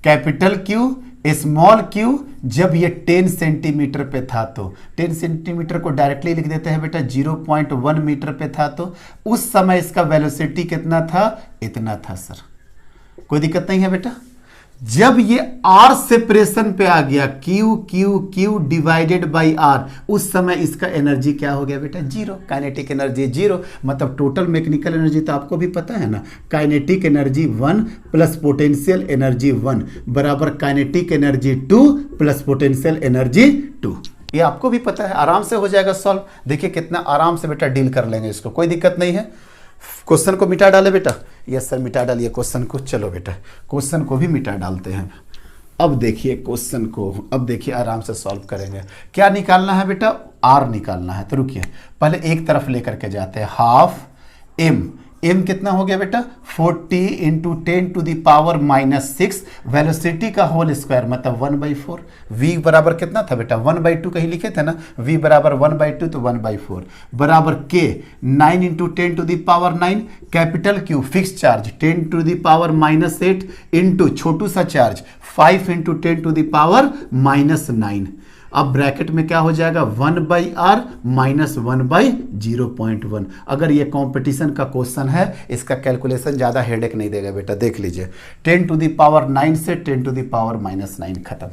कैपिटल क्यू स्मॉल क्यू जब ये 10 सेंटीमीटर पे था तो 10 सेंटीमीटर को डायरेक्टली लिख देते हैं बेटा 0.1 मीटर पे था तो उस समय इसका वेलोसिटी कितना था, इतना था सर। कोई दिक्कत नहीं है बेटा। जब ये आर सेपरेशन पे आ गया Q Q Q divided by R उस समय इसका एनर्जी क्या हो गया बेटा, जीरो। Kinetic energy zero. मतलब टोटल मैकेनिकल एनर्जी तो आपको भी पता है ना, kinetic energy 1 plus potential energy 1 बराबर kinetic energy 2 plus potential energy 2। ये आपको भी पता है, आराम से हो जाएगा सॉल्व। देखिए कितना आराम से बेटा डील कर लेंगे इसको, कोई दिक्कत नहीं है। क्वेश्चन को मिटा डाले बेटा, यस सर मिटा डालिए क्वेश्चन को। चलो बेटा क्वेश्चन को भी मिटा डालते हैं। अब देखिए क्वेश्चन को, अब देखिए आराम से सॉल्व करेंगे। क्या निकालना है बेटा, आर निकालना है। तो रुकिए पहले एक तरफ लेकर के जाते हैं, हाफ एम। एम कितना हो गया बेटा, 40 into 10 to the power -6 velocity का होल स्क्वायर मतलब 1/4। v बराबर कितना था बेटा, 1/2 कहीं लिखे थे ना, v बराबर 1/2 तो 1/4 बराबर k 9 into 10 to the power 9 capital Q fix charge 10 to the power -8 into छोटू सा charge 5 into 10 to the power -9। अब ब्रैकेट में क्या हो जाएगा 1/r माइनस 1/0.1। अगर ये कंपटीशन का क्वेश्चन है इसका कैलकुलेशन ज़्यादा हेडेक नहीं देगा बेटा। देख लीजिए 10 टू द पावर 9 से 10 टू द पावर -9 खत्म।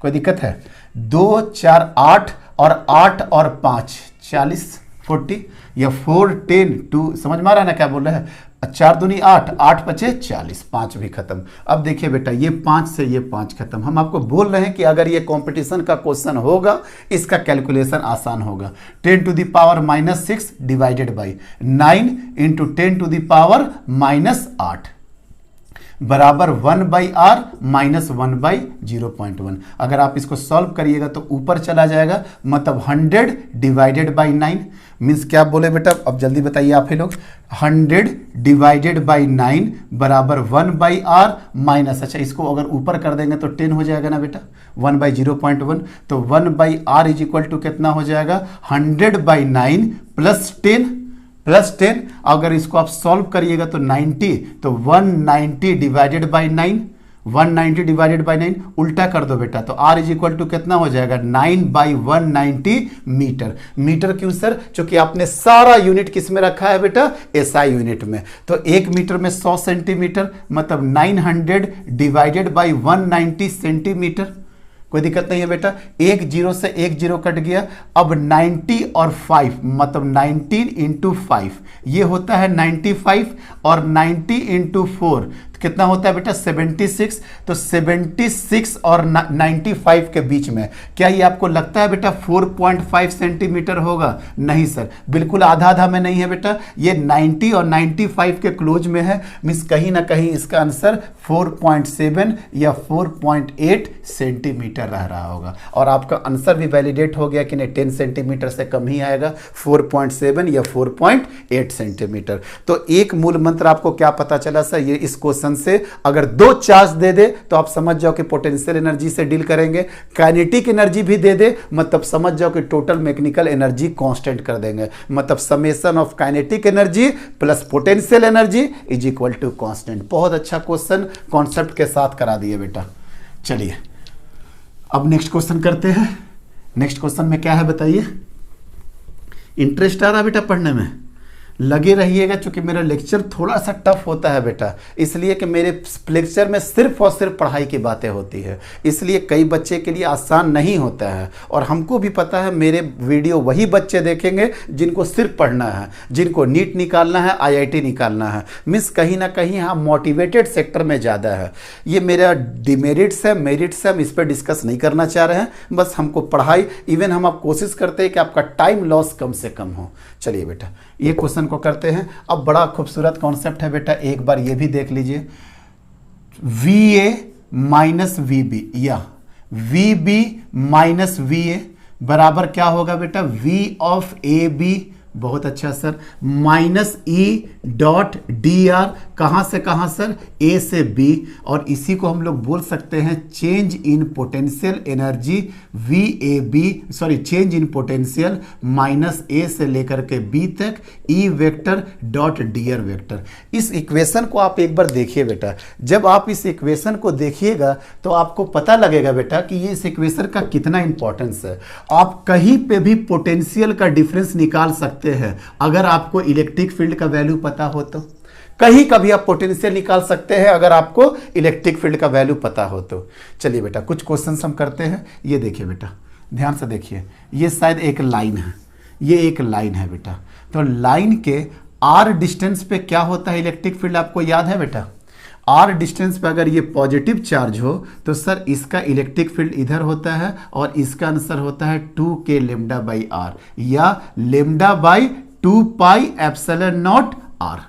कोई दिक्कत है, 2 4 8 और 8 और 5 40 40 या 4 10 2 समझ में आ रहा है ना क्या बोल रहे हैं। 4 दूनी 8 8 पचे 40 5 भी खत्म। अब देखिए बेटा ये 5 से ये 5 खत्म। हम आपको बोल रहे हैं कि अगर ये कंपटीशन का क्वेश्चन होगा इसका कैलकुलेशन आसान होगा। 10 to the power -6 divided by 9 into 10 to the power -8 बराबर 1/r माइनस 1/0.1। अगर आप इसको सॉल्व करिएगा तो ऊपर चला जाएगा, मतलब 100 डिवाइडेड बाई 9 मीन्स क्या बोले बेटा, अब जल्दी बताइए आप ही लोग। 100 डिवाइडेड बाई 9 बराबर 1/r माइनस, अच्छा इसको अगर ऊपर कर देंगे तो 10 हो जाएगा ना बेटा, 1/0.1। तो 1/r इज इक्वल टू कितना हो जाएगा 100/9 प्लस 10। अगर इसको आप सॉल्व करिएगा तो 90, तो 190 डिवाइडेड बाई 9 190 डिवाइडेड बाई 9 उल्टा कर दो बेटा, तो r इज इक्वल टू कितना हो जाएगा 9/190 मीटर। मीटर क्यों सर, क्योंकि आपने सारा यूनिट किस में रखा है बेटा, एसआई यूनिट में। तो 1 मीटर में 100 सेंटीमीटर मतलब 900 डिवाइडेड बाई 190 सेंटीमीटर। कोई दिक्कत नहीं है बेटा। 1 0 से 1 0 कट गया। अब 90 और 5 मतलब 19 इंटू 5 ये होता है 95 और 90 इंटू 4 कितना होता है बेटा 76। तो 76 और 95 के बीच में क्या ये आपको लगता है बेटा 4.5 सेंटीमीटर होगा? नहीं सर, बिल्कुल आधा आधा में नहीं है बेटा, ये 90 और 95 के क्लोज में है। मीन्स कहीं ना कहीं इसका आंसर 4.7 या 4.8 सेंटीमीटर रह रहा होगा। और आपका आंसर भी वैलिडेट हो गया कि नहीं, 10 सेंटीमीटर से कम ही आएगा, 4.7 या 4.8 सेंटीमीटर। तो एक मूल मंत्र आपको क्या पता चला सर, ये इस क्वेश्चन से अगर 2 चार्ज दे दे तो आप समझ जाओ कि पोटेंशियल एनर्जी से डील करेंगे, काइनेटिक एनर्जी भी दे दे मतलब समझ जाओ कि टोटल मैकेनिकल एनर्जी कांस्टेंट कर देंगे। मतलब summation of kinetic energy plus potential energy is equal to constant. बहुत अच्छा क्वेश्चन कॉन्सेप्ट के साथ करा दिए बेटा। चलिए अब नेक्स्ट क्वेश्चन करते हैं। नेक्स्ट क्वेश्चन में क्या है बताइए। इंटरेस्ट आ रहा बेटा पढ़ने में? लगे रहिएगा, क्योंकि मेरा लेक्चर थोड़ा सा टफ होता है बेटा, इसलिए कि मेरे लेक्चर में सिर्फ और सिर्फ पढ़ाई की बातें होती है, इसलिए कई बच्चे के लिए आसान नहीं होता है। और हमको भी पता है मेरे वीडियो वही बच्चे देखेंगे जिनको सिर्फ पढ़ना है, जिनको नीट निकालना है, IIT निकालना है। मीन्स कहीं ना कहीं हम मोटिवेटेड सेक्टर में ज़्यादा है। ये मेरा डिमेरिट्स है, मेरिट्स है, हम इस पर डिस्कस नहीं करना चाह रहे हैं। बस हमको पढ़ाई, इवन हम आप कोशिश करते हैं कि आपका टाइम लॉस कम से कम हो। चलिए बेटा ये क्वेश्चन को करते हैं। अब बड़ा खूबसूरत कॉन्सेप्ट है बेटा, एक बार ये भी देख लीजिए, V A minus V B या V B minus V A बराबर क्या होगा बेटा, वी ऑफ ए बी, बहुत अच्छा sir, minus E dot D R, कहां से कहां सर, ए से बी, और इसी को हम लोग बोल सकते हैं change in potential energy V A B, sorry change in potential minus A से लेकर के बी तक E vector dot D R vector. इस इक्वेशन को आप एक बार देखिए बेटा, जब आप इस इक्वेशन को देखिएगा तो आपको पता लगेगा बेटा कि ये इस इक्वेशन का कितना इंपॉर्टेंस है। आप कहीं पे भी पोटेंशियल का डिफरेंस निकाल सकते हैं अगर आपको इलेक्ट्रिक फील्ड का वैल्यू पता हो तो। कहीं का भी आप पोटेंशियल निकाल सकते हैं अगर आपको इलेक्ट्रिक फील्ड का वैल्यू पता हो तो। चलिए बेटा कुछ क्वेश्चंस हम करते हैं। ये देखिए बेटा, ध्यान से देखिए, ये शायद एक लाइन है, ये एक लाइन है बेटा। तो लाइन के आर डिस्टेंस पे क्या होता है इलेक्ट्रिक फील्ड, आपको याद है बेटा? आर डिस्टेंस पे अगर ये पॉजिटिव चार्ज हो तो सर इसका इलेक्ट्रिक फील्ड इधर होता है और इसका आंसर होता है 2k लेमडा बाई आर या lambda by 2 pi epsilon not R.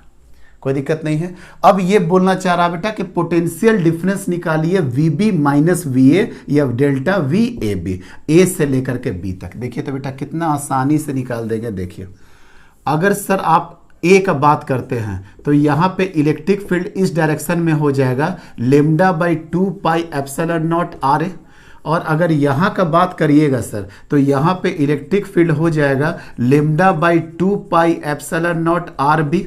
कोई दिक्कत नहीं है। अब ये बोलना चाह रहा बेटा कि पोटेंशियल डिफरेंस निकालिए V B minus V A या delta V A B, A से लेकर के बी तक। देखिए तो बेटा कितना आसानी से निकाल देंगे। देखिए अगर सर आप ए का बात करते हैं तो यहां पे इलेक्ट्रिक फील्ड इस डायरेक्शन में हो जाएगा lambda by 2 pi epsilon not R A, और अगर यहां का बात करिएगा सर तो यहां पे इलेक्ट्रिक फील्ड हो जाएगा lambda by 2 pi epsilon not R B.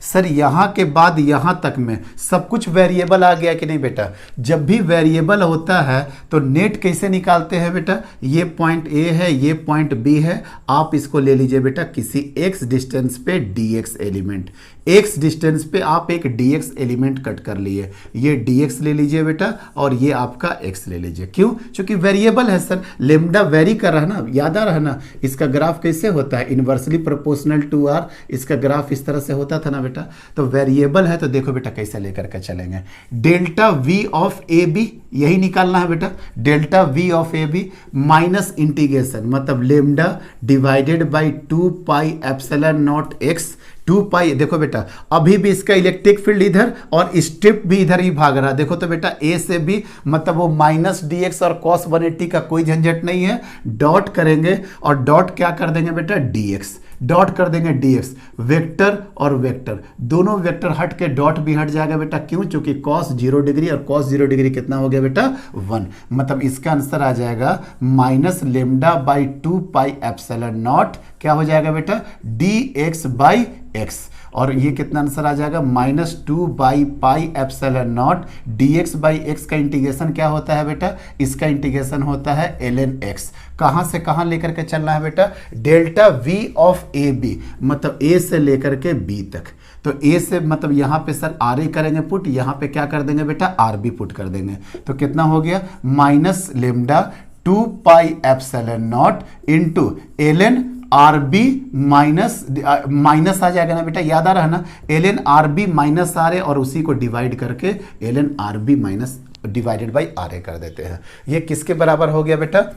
Sir यहाँ के बाद यहाँ तक में सब कुछ वेरिएबल आ गया कि नहीं बेटा? जब भी वेरिएबल होता है तो नेट कैसे निकालते हैं बेटा? ये पॉइंट ए है, ये पॉइंट बी है, आप इसको ले लीजिए बेटा किसी x डिस्टेंस पे dx एलिमेंट, x डिस्टेंस पे आप एक dx एलिमेंट कट कर लिए, ये dx ले लीजिए बेटा और ये आपका x ले लीजिए। क्यों? क्योंकि वेरिएबल है सर, लेमडा वेरी कर रहा है ना, याद आ रहा है ना। इसका ग्राफ कैसे होता है? इनवर्सली प्रोपोर्शनल टू आर, इसका ग्राफ इस तरह से होता था ना बेटा। तो वेरिएबल है तो देखो बेटा कैसे लेकर के चलेंगे, delta v of A B, यही निकालना है बेटा, delta v of A B minus integration मतलब lambda divided by 2 pi epsilon naught x, 2 pi. देखो बेटा अभी भी इसका इलेक्ट्रिक फील्ड इधर और स्ट्रिप भी इधर ही भाग रहा। देखो तो बेटा ए से बी मतलब वो माइनस डी एक्स और कॉस 180 का कोई झंझट नहीं है, डॉट करेंगे और डॉट क्या कर देंगे बेटा, डी एक्स, डॉट कर देंगे डीएक्स। वेक्टर और वेक्टर दोनों वेक्टर हट के डॉट भी हट जाएगा बेटा। क्यों? क्योंकि कॉस 0 डिग्री और कॉस 0 डिग्री कितना हो गया बेटा, 1। मतलब इसका आंसर आ जाएगा minus lambda by 2 pi epsilon not, क्या हो जाएगा बेटा, डी एक्स बाई एक्स। और ये कितना आंसर आ जाएगा, minus 2 by pi epsilon not D x by x का इंटीग्रेशन क्या होता है बेटा, इसका इंटीग्रेशन होता है ln x। कहां से कहां लेकर के चलना है बेटा, delta v of A B मतलब a से लेकर के b तक। तो a से मतलब यहां पे सर आर ए करेंगे पुट, यहां पे क्या कर देंगे बेटा, आर बी पुट कर देंगे। तो कितना हो गया, minus lambda 2 pi epsilon not into ln R B minus आ जाएगा ना बेटा, याद आ रहा है ना, ln R B minus R A और उसी को डिवाइड करके ln R B minus divided by R A कर देते हैं। ये किसके बराबर हो गया बेटा,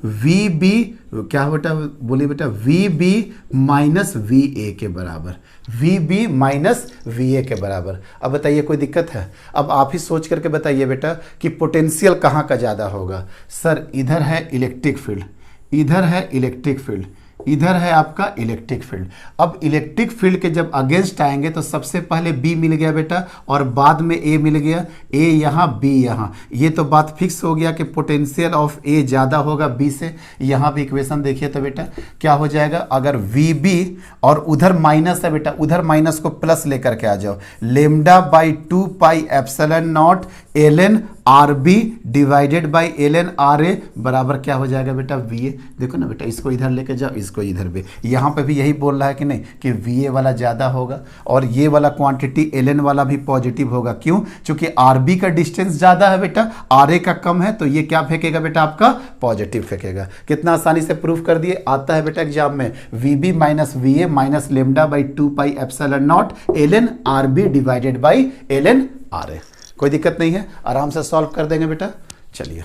वी बी, क्या बेटा बोलिए बेटा, V B minus V A के बराबर, V B minus V A के बराबर। अब बताइए कोई दिक्कत है? अब आप ही सोच करके बताइए बेटा कि पोटेंशियल कहाँ का ज़्यादा होगा। सर इधर है इलेक्ट्रिक फील्ड, इधर है इलेक्ट्रिक फील्ड, इधर है आपका इलेक्ट्रिक फील्ड। अब इलेक्ट्रिक फील्ड के जब अगेंस्ट आएंगे तो सबसे पहले B मिल गया बेटा और बाद में A मिल गया, A यहाँ B यहाँ, ये तो बात फिक्स हो गया कि पोटेंशियल ऑफ A ज़्यादा होगा B से। यहाँ भी इक्वेशन देखिए तो बेटा क्या हो जाएगा, अगर VB और उधर माइनस है बेटा, उधर माइनस को प्लस लेकर के आ जाओ, lambda by 2 pi epsilon naught ln R B divided by ln R A बराबर क्या हो जाएगा बेटा, वी ए। देखो ना बेटा इसको इधर लेके जाओ, इसको इधर भी, यहाँ पे भी यही बोल रहा है कि नहीं कि वी ए वाला ज़्यादा होगा और ये वाला क्वांटिटी ln वाला भी पॉजिटिव होगा। क्यों? क्योंकि आर बी का डिस्टेंस ज़्यादा है बेटा, आर ए का कम है, तो ये क्या फेंकेगा बेटा, आपका पॉजिटिव फेंकेगा। कितना आसानी से प्रूफ कर दिए। आता है बेटा एग्जाम में, V B minus V A minus lambda by 2 pi epsilon naught ln R B divided by ln R A. कोई दिक्कत नहीं है, आराम से सॉल्व कर देंगे बेटा। चलिए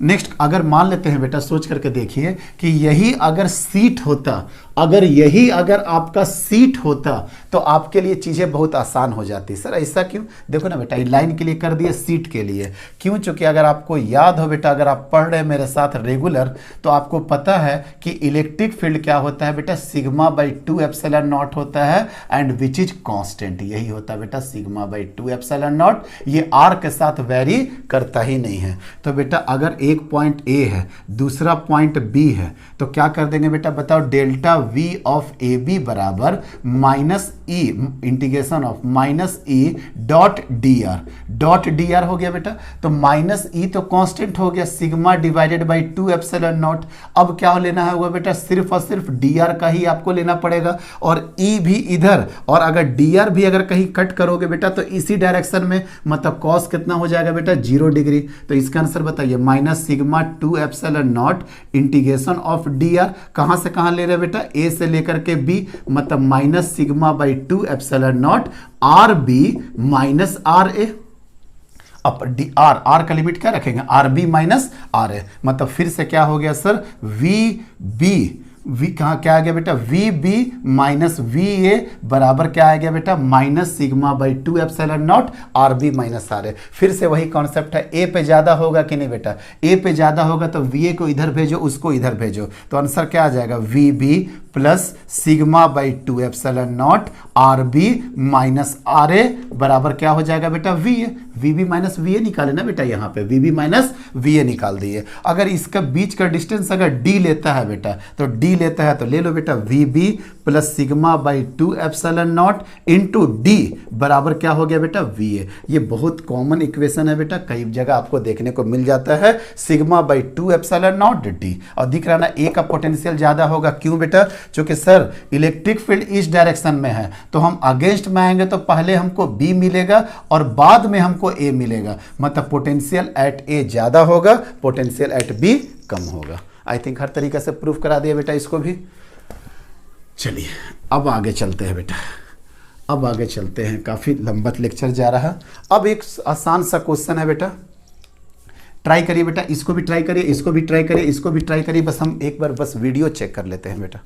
नेक्स्ट अगर मान लेते हैं बेटा, सोच करके देखिए कि यही अगर सीट होता, अगर आपका सीट होता तो आपके लिए चीजें बहुत आसान हो जाती। सर ऐसा क्यों? देखो ना बेटा, लाइन के लिए कर दिए, सीट के लिए क्यों? चूंकि अगर आपको याद हो बेटा, अगर आप पढ़ रहे हैं मेरे साथ रेगुलर, तो आपको पता है कि इलेक्ट्रिक फील्ड क्या होता है बेटा, सिग्मा बाई 2 एप्सिलॉन नॉट होता है, एंड विच इज कांस्टेंट। यही होता है बेटा सिग्मा बाई 2 एप्सिलॉन नॉट। ये आर के साथ वेरी करता ही नहीं है। तो बेटा अगर एक पॉइंट ए है, दूसरा पॉइंट बी है, तो क्या कर देंगे बेटा, बताओ, delta V of A B बराबर minus E integration of minus E dot D R हो गया बेटा। तो माइनस ई तो कांस्टेंट हो गया, sigma divided by 2 epsilon not. अब क्या लेना है बेटा, सिर्फ और सिर्फ डी आर का ही आपको लेना पड़ेगा, और ई भी इधर, और अगर डी आर भी अगर कहीं कट करोगे बेटा तो इसी डायरेक्शन में, मतलब कॉस कितना हो जाएगा बेटा, 0 डिग्री। तो इसका आंसर बताइए, minus sigma 2 epsilon not integration of D R. कहां से कहां ले रहे बेटा, ए से लेकर के बी, मतलब minus sigma by 2 epsilon not R B minus R A. अब डी आर का लिमिट क्या रखेंगे, R B minus R A, मतलब फिर से क्या हो गया सर, वी कहाँ क्या आ गया बेटा, V B minus V A बराबर क्या आ गया बेटा, minus sigma by 2 epsilon not R B minus R A. फिर से वही कॉन्सेप्ट है, ए पे ज्यादा होगा कि नहीं बेटा, ए पे ज्यादा होगा तो वी ए को इधर भेजो, उसको इधर भेजो, तो आंसर क्या आ जाएगा, V B plus sigma by 2 epsilon not R B minus R A बराबर क्या हो जाएगा बेटा, V A. V B minus V A निकाले ना बेटा, यहाँ पे V B minus V A निकाल दिए। अगर इसका बीच का डिस्टेंस अगर डी लेता है बेटा, तो डी लेता है तो ले लो बेटा, V B plus sigma by 2 epsilon not into D बराबर क्या हो गया बेटा, वी ए। ये बहुत कॉमन इक्वेशन है बेटा, कई जगह आपको देखने को मिल जाता है, sigma by 2 epsilon not D. और दिख रहा ना, ए का पोटेंशियल ज्यादा होगा, क्यों बेटा, क्योंकि सर इलेक्ट्रिक फील्ड इस डायरेक्शन में है, तो हम अगेंस्ट में आएंगे तो पहले हमको बी मिलेगा और बाद में हमको ए मिलेगा, मतलब पोटेंशियल एट ए ज्यादा होगा, पोटेंशियल एट बी कम होगा। आई थिंक हर तरीके से प्रूफ करा दिया बेटा इसको भी। चलिए अब आगे चलते हैं बेटा, अब आगे चलते हैं, काफी लंबा लेक्चर जा रहा है। अब एक आसान सा क्वेश्चन है बेटा, ट्राई करिए बेटा, इसको भी ट्राई करिए, इसको भी ट्राई करिए, इसको भी ट्राई करिए, बस हम एक बार बस वीडियो चेक कर लेते हैं बेटा।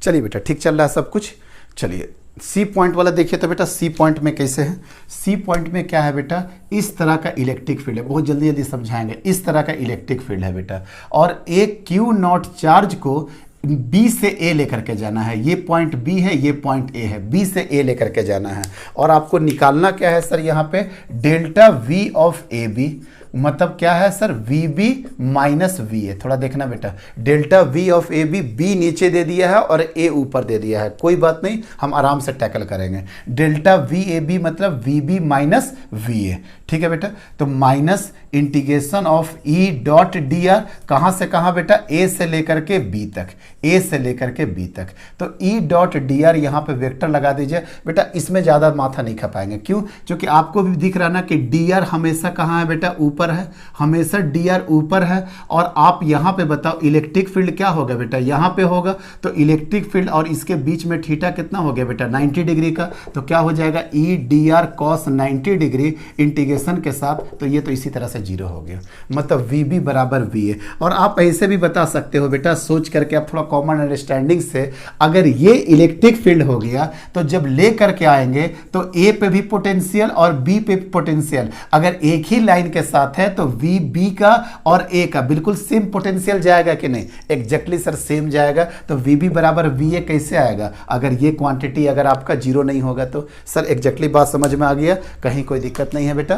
चलिए बेटा, ठीक चल रहा है सब कुछ। चलिए सी पॉइंट वाला देखिए तो बेटा, सी पॉइंट में कैसे है, सी पॉइंट में क्या है बेटा, इस तरह का इलेक्ट्रिक फील्ड है, बहुत जल्दी जल्दी समझाएंगे। इस तरह का इलेक्ट्रिक फील्ड है बेटा, और एक क्यू नॉट चार्ज को बी से ए लेकर के जाना है। ये पॉइंट बी है, ये पॉइंट ए है, बी से ए लेकर के जाना है। और आपको निकालना क्या है सर, यहाँ पे delta V of A B, मतलब क्या है sir, V B minus V A. थोड़ा देखना बेटा, delta V of A B, B नीचे दे दिया है और ए ऊपर दे दिया है, कोई बात नहीं, हम आराम से टैकल करेंगे। डेल्टा वी ए बी मतलब V B minus V A, ठीक है बेटा। तो minus integration of E dot D R, कहां से कहां बेटा, ए से लेकर के बी तक, ए से लेकर के बी तक। तो ई डॉट डी आर यहाँ पे वेक्टर लगा दीजिए बेटा, इसमें ज्यादा माथा नहीं खपाएंगे, क्यों, क्योंकि आपको भी दिख रहा ना कि डी आर हमेशा कहां है बेटा, ऊपर है, हमेशा डी आर ऊपर है। और आप यहां पे बताओ इलेक्ट्रिक फील्ड क्या होगा बेटा, यहां पे होगा, तो इलेक्ट्रिक फील्ड और इसके बीच में थीटा कितना हो गया बेटा, 90 डिग्री का। तो क्या हो जाएगा, ई D R cos 90 degree integration के साथ, तो ये तो इसी तरह से 0 हो गया, मतलब वी बी बराबर वी ए। और आप ऐसे भी बता सकते हो बेटा, सोच करके आप थोड़ा कॉमन अंडरस्टैंडिंग से, अगर ये इलेक्ट्रिक फील्ड हो गया तो जब ले करके आएंगे तो ए पे भी पोटेंशियल और बी पे पोटेंशियल अगर एक ही लाइन के साथ है तो वी बी का और ए का बिल्कुल सेम पोटेंशियल जाएगा कि नहीं, एग्जैक्टली सर सेम जाएगा। तो वी बी बराबर वी ए कैसे आएगा, अगर ये क्वांटिटी अगर आपका 0 नहीं होगा तो। सर एग्जैक्टली बात समझ में आ गया, कहीं कोई दिक्कत नहीं है बेटा,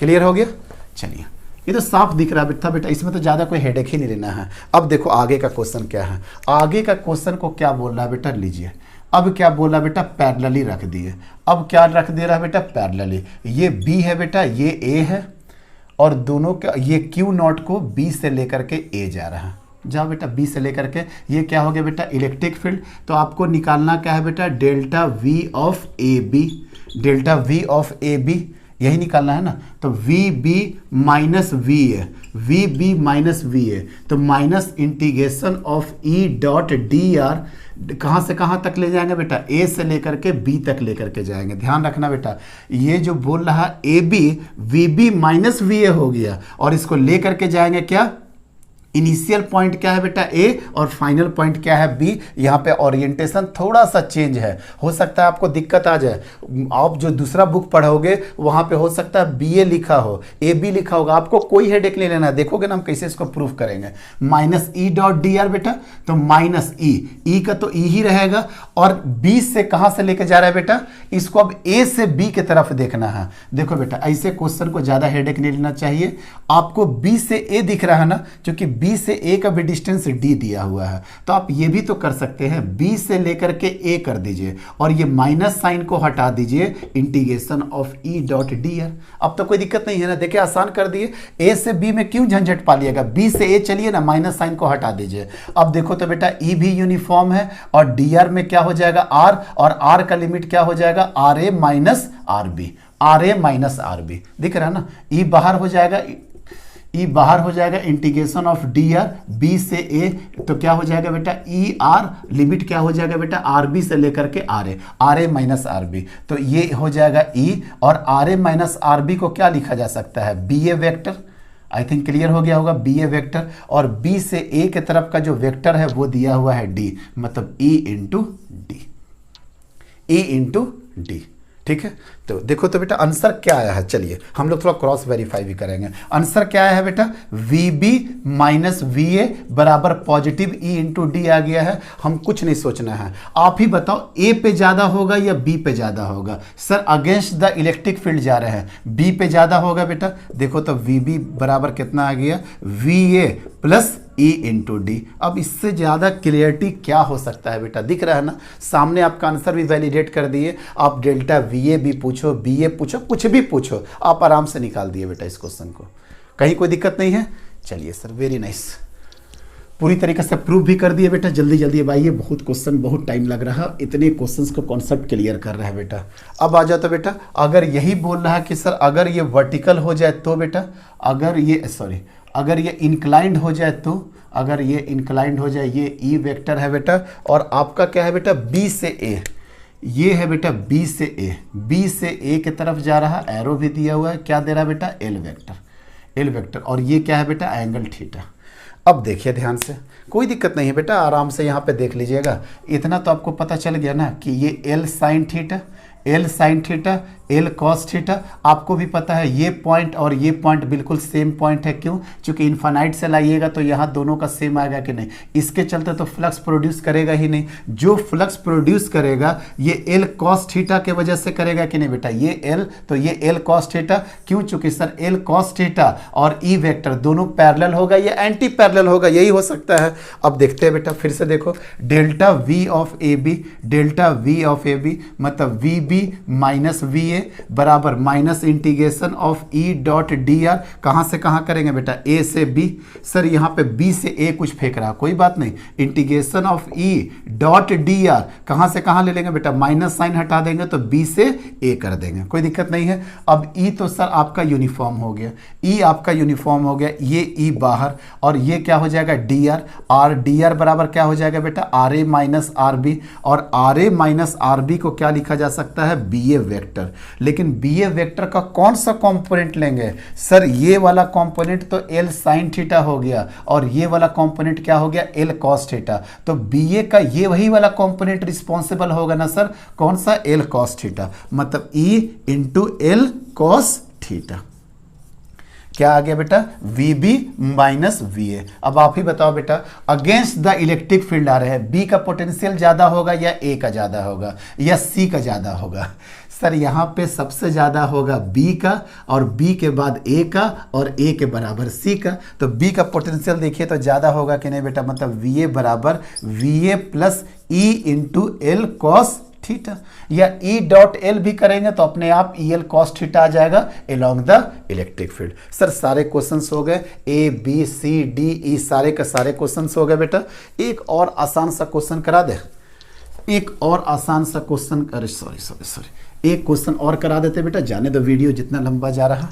क्लियर हो गया। चलिए ये तो साफ दिख रहा था बेटा, इसमें तो ज्यादा कोई हेडेक ही नहीं लेना है। अब देखो आगे का क्वेश्चन क्या है, आगे का क्वेश्चन को क्या बोल रहा है बेटा, लीजिए। अब क्या बोला बेटा, पैरेलली रख दिए। अब क्या रख दे रहा है बेटा, पैरेलली, ये बी है बेटा, ये ए है, और दोनों का ये क्यू नॉट को बी से लेकर के ए जा रहा है। जाओ बेटा, बी से लेकर के, ये क्या हो गया बेटा, इलेक्ट्रिक फील्ड। तो आपको निकालना क्या है बेटा, delta V of A B, delta V of A B यही निकालना है ना। तो V B minus V A, V B minus V A, तो minus integration of E dot D R कहाँ से कहाँ तक ले जाएंगे बेटा, ए से लेकर के बी तक लेकर के जाएंगे। ध्यान रखना बेटा, ये जो बोल रहा A B V B minus V A हो गया, और इसको लेकर के जाएंगे क्या, इनिशियल पॉइंट क्या है बेटा ए और फाइनल पॉइंट क्या है बी। यहाँ पे ओरिएंटेशन थोड़ा सा चेंज है, हो सकता है आपको दिक्कत आ जाए। आप जो दूसरा बुक पढ़ोगे वहाँ पे हो सकता है बी ए लिखा हो, ए बी लिखा होगा, आपको कोई हेडेक नहीं लेना है। देखोगे ना हम कैसे इसको प्रूफ करेंगे। Minus E dot D are बेटा, तो माइनस ई का तो ई ही रहेगा, और बी से कहाँ से लेके जा रहा है बेटा, इसको अब ए से बी की तरफ देखना है। देखो बेटा, ऐसे क्वेश्चन को ज़्यादा हेडेक नहीं लेना चाहिए। आपको बी से ए दिख रहा है ना, क्योंकि बी से ए का भी डिस्टेंस डी दिया हुआ है, तो आप ये भी तो कर सकते हैं, बी से लेकर के ए कर दीजिए और ये माइनस साइन को हटा दीजिए, integration of E dot D are. अब तो कोई दिक्कत नहीं है ना, देखिए आसान कर दिए। ए से बी में क्यों झंझट पा लिएगा, बी से ए चलिए ना, माइनस साइन को हटा दीजिए। अब देखो तो बेटा ई भी यूनिफॉर्म है, और डी आर में क्या हो जाएगा आर, और आर का लिमिट क्या हो जाएगा R A minus R B, R A minus R B. दिख रहा है ना, ई बाहर हो जाएगा, ई बाहर हो जाएगा, integration of D R B से ए, तो क्या हो जाएगा बेटा ई आर, लिमिट क्या हो जाएगा बेटा आर बी से लेकर के R A minus R B, तो ये हो जाएगा ई, और R A minus R B को क्या लिखा जा सकता है, B A vector. I think clear हो गया होगा, बी ए वेक्टर, और बी से ए के तरफ का जो वेक्टर है वो दिया हुआ है डी, मतलब ई इंटू डी, ई इंटू डी। ठीक है, तो देखो तो बेटा आंसर क्या आया है, चलिए हम लोग थोड़ा क्रॉस वेरीफाई भी करेंगे। आंसर क्या आया है बेटा, V B minus V A बराबर पॉजिटिव ई इंटू डी आ गया है। हम कुछ नहीं सोचना है, आप ही बताओ ए पे ज्यादा होगा या बी पे ज्यादा होगा। Sir against the electric field जा रहे हैं, बी पे ज्यादा होगा बेटा। देखो तो वी बी बराबर कितना आ गया, V A plus E into D. अब इससे ज़्यादा क्लियरिटी क्या हो सकता है बेटा, दिख रहा है ना, सामने आपका आंसर भी वैलिडेट कर दिए। आप डेल्टा वी ए भी पूछो, बी ए पूछो, कुछ भी पूछो, आप आराम से निकाल दिए बेटा इस क्वेश्चन को, कहीं कोई दिक्कत नहीं है। चलिए सर, वेरी नाइस, पूरी तरीके से प्रूफ भी कर दिए बेटा। जल्दी जल्दी अब आइए, बहुत क्वेश्चन, बहुत टाइम लग रहा है, इतने क्वेश्चंस को कॉन्सेप्ट क्लियर कर रहा है बेटा। अब आ जाओ तो बेटा, अगर यही बोल रहा है कि सर अगर ये वर्टिकल हो जाए तो बेटा, अगर ये इंक्लाइंड हो जाए तो, अगर ये इंक्लाइंड हो जाए, ये ई वेक्टर है बेटा, और आपका क्या है बेटा बी से ए, ये है बेटा बी से ए, बी से ए की तरफ जा रहा, एरो भी दिया हुआ है, क्या दे रहा है बेटा एल वेक्टर, एल वेक्टर, और ये क्या है बेटा एंगल थीटा। अब देखिए ध्यान से, कोई दिक्कत नहीं है बेटा, आराम से यहाँ पे देख लीजिएगा। इतना तो आपको पता चल गया ना कि ये L sine theta, L sine theta, L cos theta. आपको भी पता है ये पॉइंट और ये पॉइंट बिल्कुल सेम पॉइंट है, क्यों, क्योंकि इन्फानाइट से लाइएगा तो यहाँ दोनों का सेम आएगा कि नहीं, इसके चलते तो फ्लक्स प्रोड्यूस करेगा ही नहीं। जो फ्लक्स प्रोड्यूस करेगा ये एल कॉस थीटा के वजह से करेगा कि नहीं बेटा, ये एल, तो ये एल कॉस थीटा, क्यों, चूंकि सर एल कॉस थीटा और ई वेक्टर दोनों पैरेलल होगा या एंटी पैरेलल होगा, यही हो सकता है। अब देखते हैं बेटा, फिर से देखो, delta V of A B, delta V of A B मतलब V B minus V A बराबर minus integration of E dot D R. कहां से कहां करेंगे बेटा, ए से बी। सर यहां पे बी से ए कुछ फेंक रहा, कोई बात नहीं, integration of E dot D R कहां से कहां ले लेंगे बेटा, माइनस साइन हटा देंगे तो बी से ए कर देंगे, कोई दिक्कत नहीं है। अब ई तो सर आपका यूनिफॉर्म हो गया, ई आपका यूनिफॉर्म हो गया, ये ई बाहर, और ये क्या हो जाएगा D R, R D R बराबर क्या हो जाएगा बेटा R A minus R B, और R A minus R B को क्या लिखा जा सकता है बी ए वेक्टर। लेकिन बी ए वेक्टर का कौन सा कंपोनेंट लेंगे, सर ये वाला कंपोनेंट तो एल साइन थीटा हो गया, और ये वाला कंपोनेंट क्या हो गया एल कॉस थीटा, तो बी ए का ये वही वाला कंपोनेंट रिस्पॉन्सिबल होगा ना सर, कौन सा एल कॉस थीटा, मतलब E into L cos theta. क्या आ गया बेटा V B minus V A. अब आप ही बताओ बेटा, अगेंस्ट द इलेक्ट्रिक फील्ड आ रहे हैं, बी का पोटेंशियल ज्यादा होगा या ए का ज्यादा होगा या सी का ज्यादा होगा। सर यहाँ पे सबसे ज्यादा होगा बी का, और बी के बाद ए का, और ए के बराबर सी का। तो बी का पोटेंशियल देखिए तो ज्यादा होगा कि नहीं बेटा, मतलब वी ए बराबर V A plus E into L cos theta, या ई डॉट एल भी करेंगे तो अपने आप ई एल कॉस थीटा आ जाएगा along the electric field. Sir सारे क्वेश्चंस हो गए, A B C D E सारे के सारे क्वेश्चंस हो गए बेटा। एक और आसान सा क्वेश्चन करा दे, एक और आसान सा क्वेश्चन, अरे सॉरी एक क्वेश्चन और करा देते बेटा, जाने दो वीडियो जितना लंबा जा रहा।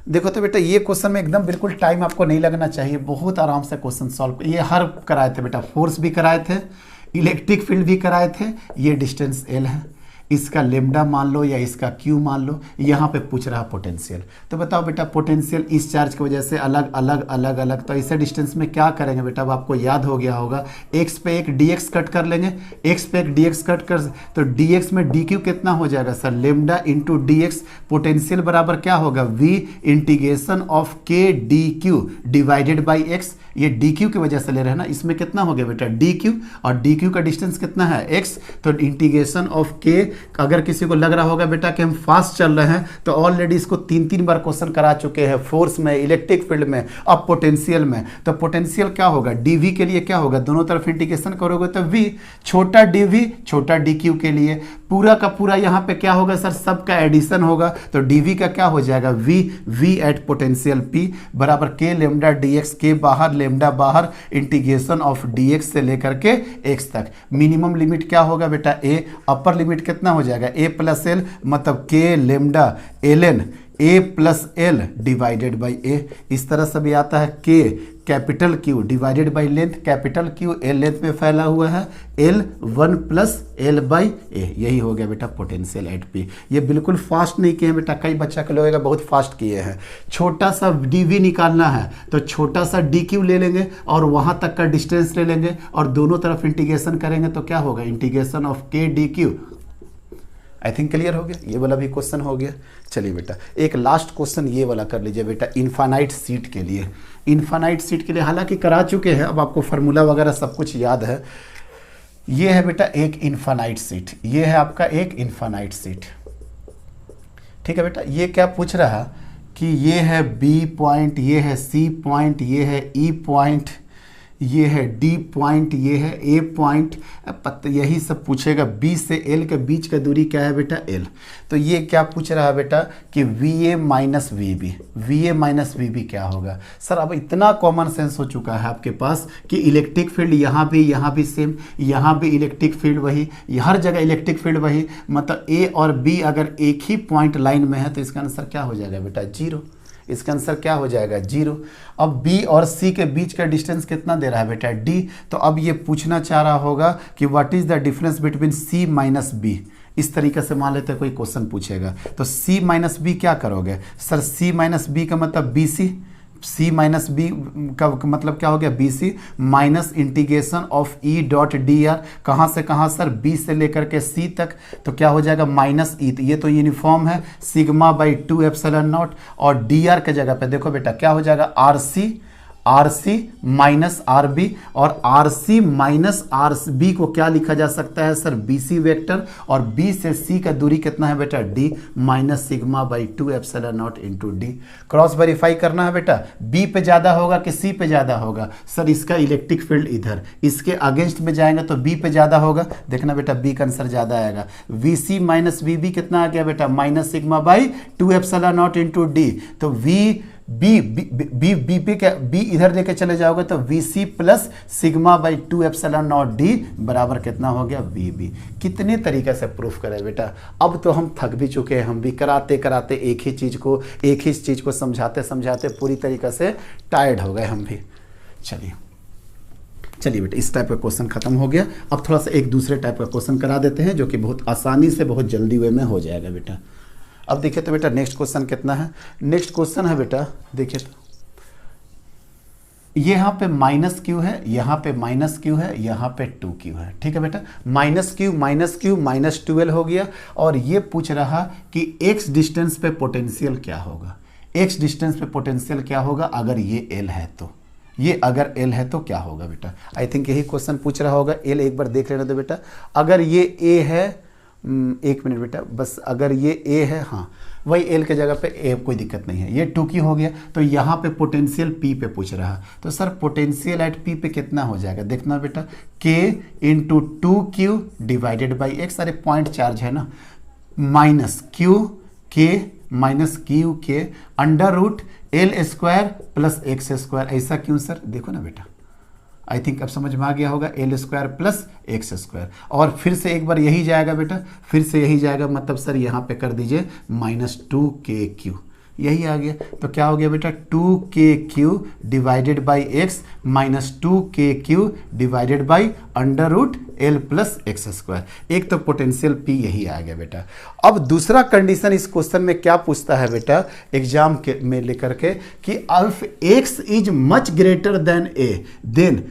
देखो तो बेटा ये क्वेश्चन में एकदम बिल्कुल टाइम आपको नहीं लगना चाहिए, बहुत आराम से क्वेश्चन सॉल्व, ये हर कराए थे बेटा, फोर्स भी कराए थे, इलेक्ट्रिक फील्ड भी कराए थे, ये डिस्टेंस एल है, इसका लेमडा मान लो या इसका क्यू मान लो, यहाँ पे पूछ रहा पोटेंशियल। तो बताओ बेटा पोटेंशियल इस चार्ज की वजह से अलग अलग अलग अलग, तो ऐसे डिस्टेंस में क्या करेंगे बेटा, अब आपको याद हो गया होगा, x पे एक dx कट कर लेंगे, x पे एक dx कट कर, तो dx में dq कितना हो जाएगा sir, lambda into dx, potential बराबर क्या होगा, v integration of k dq divided by x, ये dq की वजह से ले रहे हैं ना, इसमें कितना हो गया बेटा dq, और dq का डिस्टेंस कितना है x, तो इंटीग्रेशन ऑफ k, अगर किसी को लग रहा होगा बेटा कि हम फास्ट चल रहे हैं, तो ऑलरेडी इसको 3 बार क्वेश्चन करा चुके हैं, फोर्स में, इलेक्ट्रिक फील्ड में, अब पोटेंशियल में। तो पोटेंशियल क्या होगा, dv के लिए क्या होगा, दोनों तरफ इंटीग्रेशन करोगे तो v, छोटा dv छोटा dq के लिए, पूरा का पूरा यहाँ पे क्या होगा सर, सबका एडिशन होगा, तो dv का क्या हो जाएगा v एट पोटेंशियल p बराबर k लेमडा dx, k बाहर लेमडा बाहर, इंटीग्रेशन ऑफ dx से लेकर के x तक। मिनिमम लिमिट क्या होगा बेटा a, अपर लिमिट कितना हो जाएगा a प्लस एल, मतलब k lambda ln a plus L divided by a, इस तरह से भी आता है k capital Q divided by length, capital Q L length में फैला हुआ है, L 1 प्लस एल बाई ए, यही हो गया बेटा पोटेंशियल एट P। ये बिल्कुल फास्ट नहीं किए हैं बेटा, कई बच्चा के लोग बहुत फास्ट किए हैं। छोटा सा dv निकालना है तो छोटा सा dq ले लेंगे और वहाँ तक का डिस्टेंस ले लेंगे और दोनों तरफ इंटीग्रेशन करेंगे तो क्या होगा, integration of k dq। I think clear हो गया, ये वाला भी क्वेश्चन हो गया। चलिए बेटा एक लास्ट क्वेश्चन ये वाला कर लीजिए बेटा, इन्फानाइट सीट के लिए। इन्फानाइट सीट के लिए हालांकि करा चुके हैं, अब आपको फार्मूला वगैरह सब कुछ याद है। ये है बेटा एक इन्फानाइट सीट, ये है आपका एक इन्फानाइट सीट, ठीक है बेटा। ये क्या पूछ रहा कि ये है B पॉइंट, ये है C पॉइंट, ये है E पॉइंट, ये है D पॉइंट, ये है A पॉइंट, यही सब पूछेगा। B से L के बीच का दूरी क्या है बेटा, L। तो ये क्या पूछ रहा है बेटा कि VA minus VB, VA minus VB क्या होगा सर। अब इतना कॉमन सेंस हो चुका है आपके पास कि इलेक्ट्रिक फील्ड यहाँ भी सेम, यहाँ भी इलेक्ट्रिक फील्ड वही, हर जगह इलेक्ट्रिक फील्ड वही, मतलब A और B अगर एक ही पॉइंट लाइन में है तो इसका आंसर क्या हो जाएगा बेटा, 0। इसका आंसर क्या हो जाएगा, 0। अब B और C के बीच का डिस्टेंस कितना दे रहा है बेटा, D। तो अब ये पूछना चाह रहा होगा कि what is the difference between C minus B। इस तरीके से मान लेते हैं कोई क्वेश्चन पूछेगा तो C माइनस B क्या करोगे सर, C माइनस B का मतलब BC, C माइनस बी का मतलब क्या हो गया, BC minus integration of E dot DR, कहाँ से कहाँ सर, B से लेकर के C तक, तो क्या हो जाएगा माइनस E। ये तो यूनिफॉर्म है, सिग्मा बाई 2 एप्सिलॉन नॉट, और DR के जगह पे देखो बेटा क्या हो जाएगा, RC माइनस RB, और RC माइनस RB को क्या लिखा जा सकता है सर, BC वेक्टर, और B से C का दूरी कितना है बेटा, D minus sigma by 2 epsilon not into D। Cross verify करना है बेटा, B पे ज़्यादा होगा कि C पे ज़्यादा होगा सर, इसका इलेक्ट्रिक फील्ड इधर, इसके अगेंस्ट में जाएंगे तो B पे ज़्यादा होगा, देखना बेटा B का आंसर ज़्यादा आएगा। VC माइनस VB कितना आ गया बेटा, minus sigma by 2 epsilon not into D। तो B पे क्या, B इधर लेके चले जाओगे तो VC plus sigma by 2 epsilon not D बराबर कितना हो गया, VB। कितने तरीके से प्रूफ करें बेटा, अब तो हम थक भी चुके हैं, हम भी कराते कराते एक ही चीज़ को समझाते समझाते पूरी तरीके से टायर्ड हो गए हम भी। चलिए बेटा इस टाइप का क्वेश्चन खत्म हो गया। अब थोड़ा सा एक दूसरे टाइप का क्वेश्चन करा देते हैं जो कि बहुत आसानी से बहुत जल्दी वे में हो जाएगा बेटा। अब देखिए तो बेटा नेक्स्ट क्वेश्चन कितना है, नेक्स्ट क्वेश्चन है बेटा, देखिए तो यहाँ पे माइनस क्यू है, यहाँ पे माइनस क्यू है, यहाँ पे 2q है, ठीक है बेटा। माइनस क्यू माइनस 12 हो गया, और ये पूछ रहा कि x डिस्टेंस पे पोटेंशियल क्या होगा, x डिस्टेंस पे पोटेंशियल क्या होगा अगर ये L है तो, ये अगर L है तो क्या होगा बेटा। आई थिंक यही क्वेश्चन पूछ रहा होगा। L एक बार देख लेना दो बेटा, अगर ये A है, एक मिनट बेटा बस, अगर ये A है, हाँ वही L के जगह पे A, कोई दिक्कत नहीं है। ये 2q हो गया, तो यहाँ पे पोटेंशियल P पे पूछ रहा, तो सर पोटेंशियल एट P पे कितना हो जाएगा, देखना बेटा K into 2q divided by x, सारे पॉइंट चार्ज है ना, minus K minus K under root L square plus x square. ऐसा क्यों सर, देखो ना बेटा, आई थिंक अब समझ में आ गया होगा, L square plus X square, और फिर से एक बार यही जाएगा बेटा, फिर से यही जाएगा, मतलब सर यहाँ पे कर दीजिए माइनस 2kq, यही आ गया। तो क्या हो गया बेटा 2kq divided by X minus 2kq divided by under root L plus X square. एक तो पोटेंशियल P यही आ गया बेटा। अब दूसरा कंडीशन इस क्वेश्चन में क्या पूछता है बेटा एग्जाम के में लेकर के कि if x is much greater than a then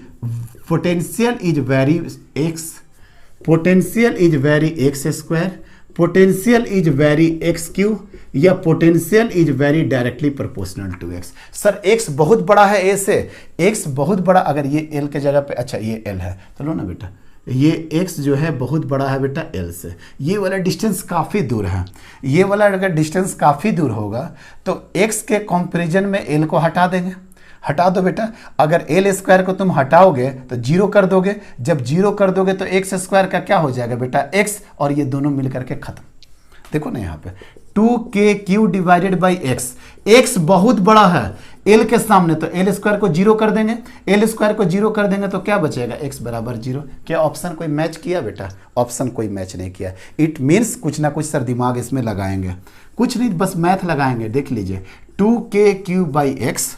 potential is vary X square, potential is vary X Q, या potential is vary directly proportional to X. Sir X बहुत बड़ा है ए से, एक्स बहुत बड़ा, अगर ये एल के जगह पे, अच्छा ये एल है तो लो ना बेटा, ये x जो है बहुत बड़ा है बेटा l से, ये वाला डिस्टेंस काफ़ी दूर है, ये वाला अगर डिस्टेंस काफ़ी दूर होगा तो x के कंपैरिजन में l को हटा देंगे, हटा दो बेटा। अगर एल स्क्वायर को तुम हटाओगे तो जीरो कर दोगे, जब जीरो कर दोगे तो एक्स स्क्वायर का क्या हो जाएगा बेटा x, और ये दोनों मिल करके खत्म। देखो ना यहाँ पे 2kq divided by x, x बहुत बड़ा है एल के सामने, तो एल स्क्वायर को जीरो कर देंगे, एल स्क्वायर को जीरो कर देंगे तो क्या बचेगा x बराबर जीरो। क्या ऑप्शन कोई मैच किया बेटा? ऑप्शन कोई मैच नहीं किया। इट मीन्स कुछ ना कुछ सर दिमाग इसमें लगाएंगे, कुछ नहीं बस मैथ लगाएंगे। देख लीजिए 2kq बाई एक्स,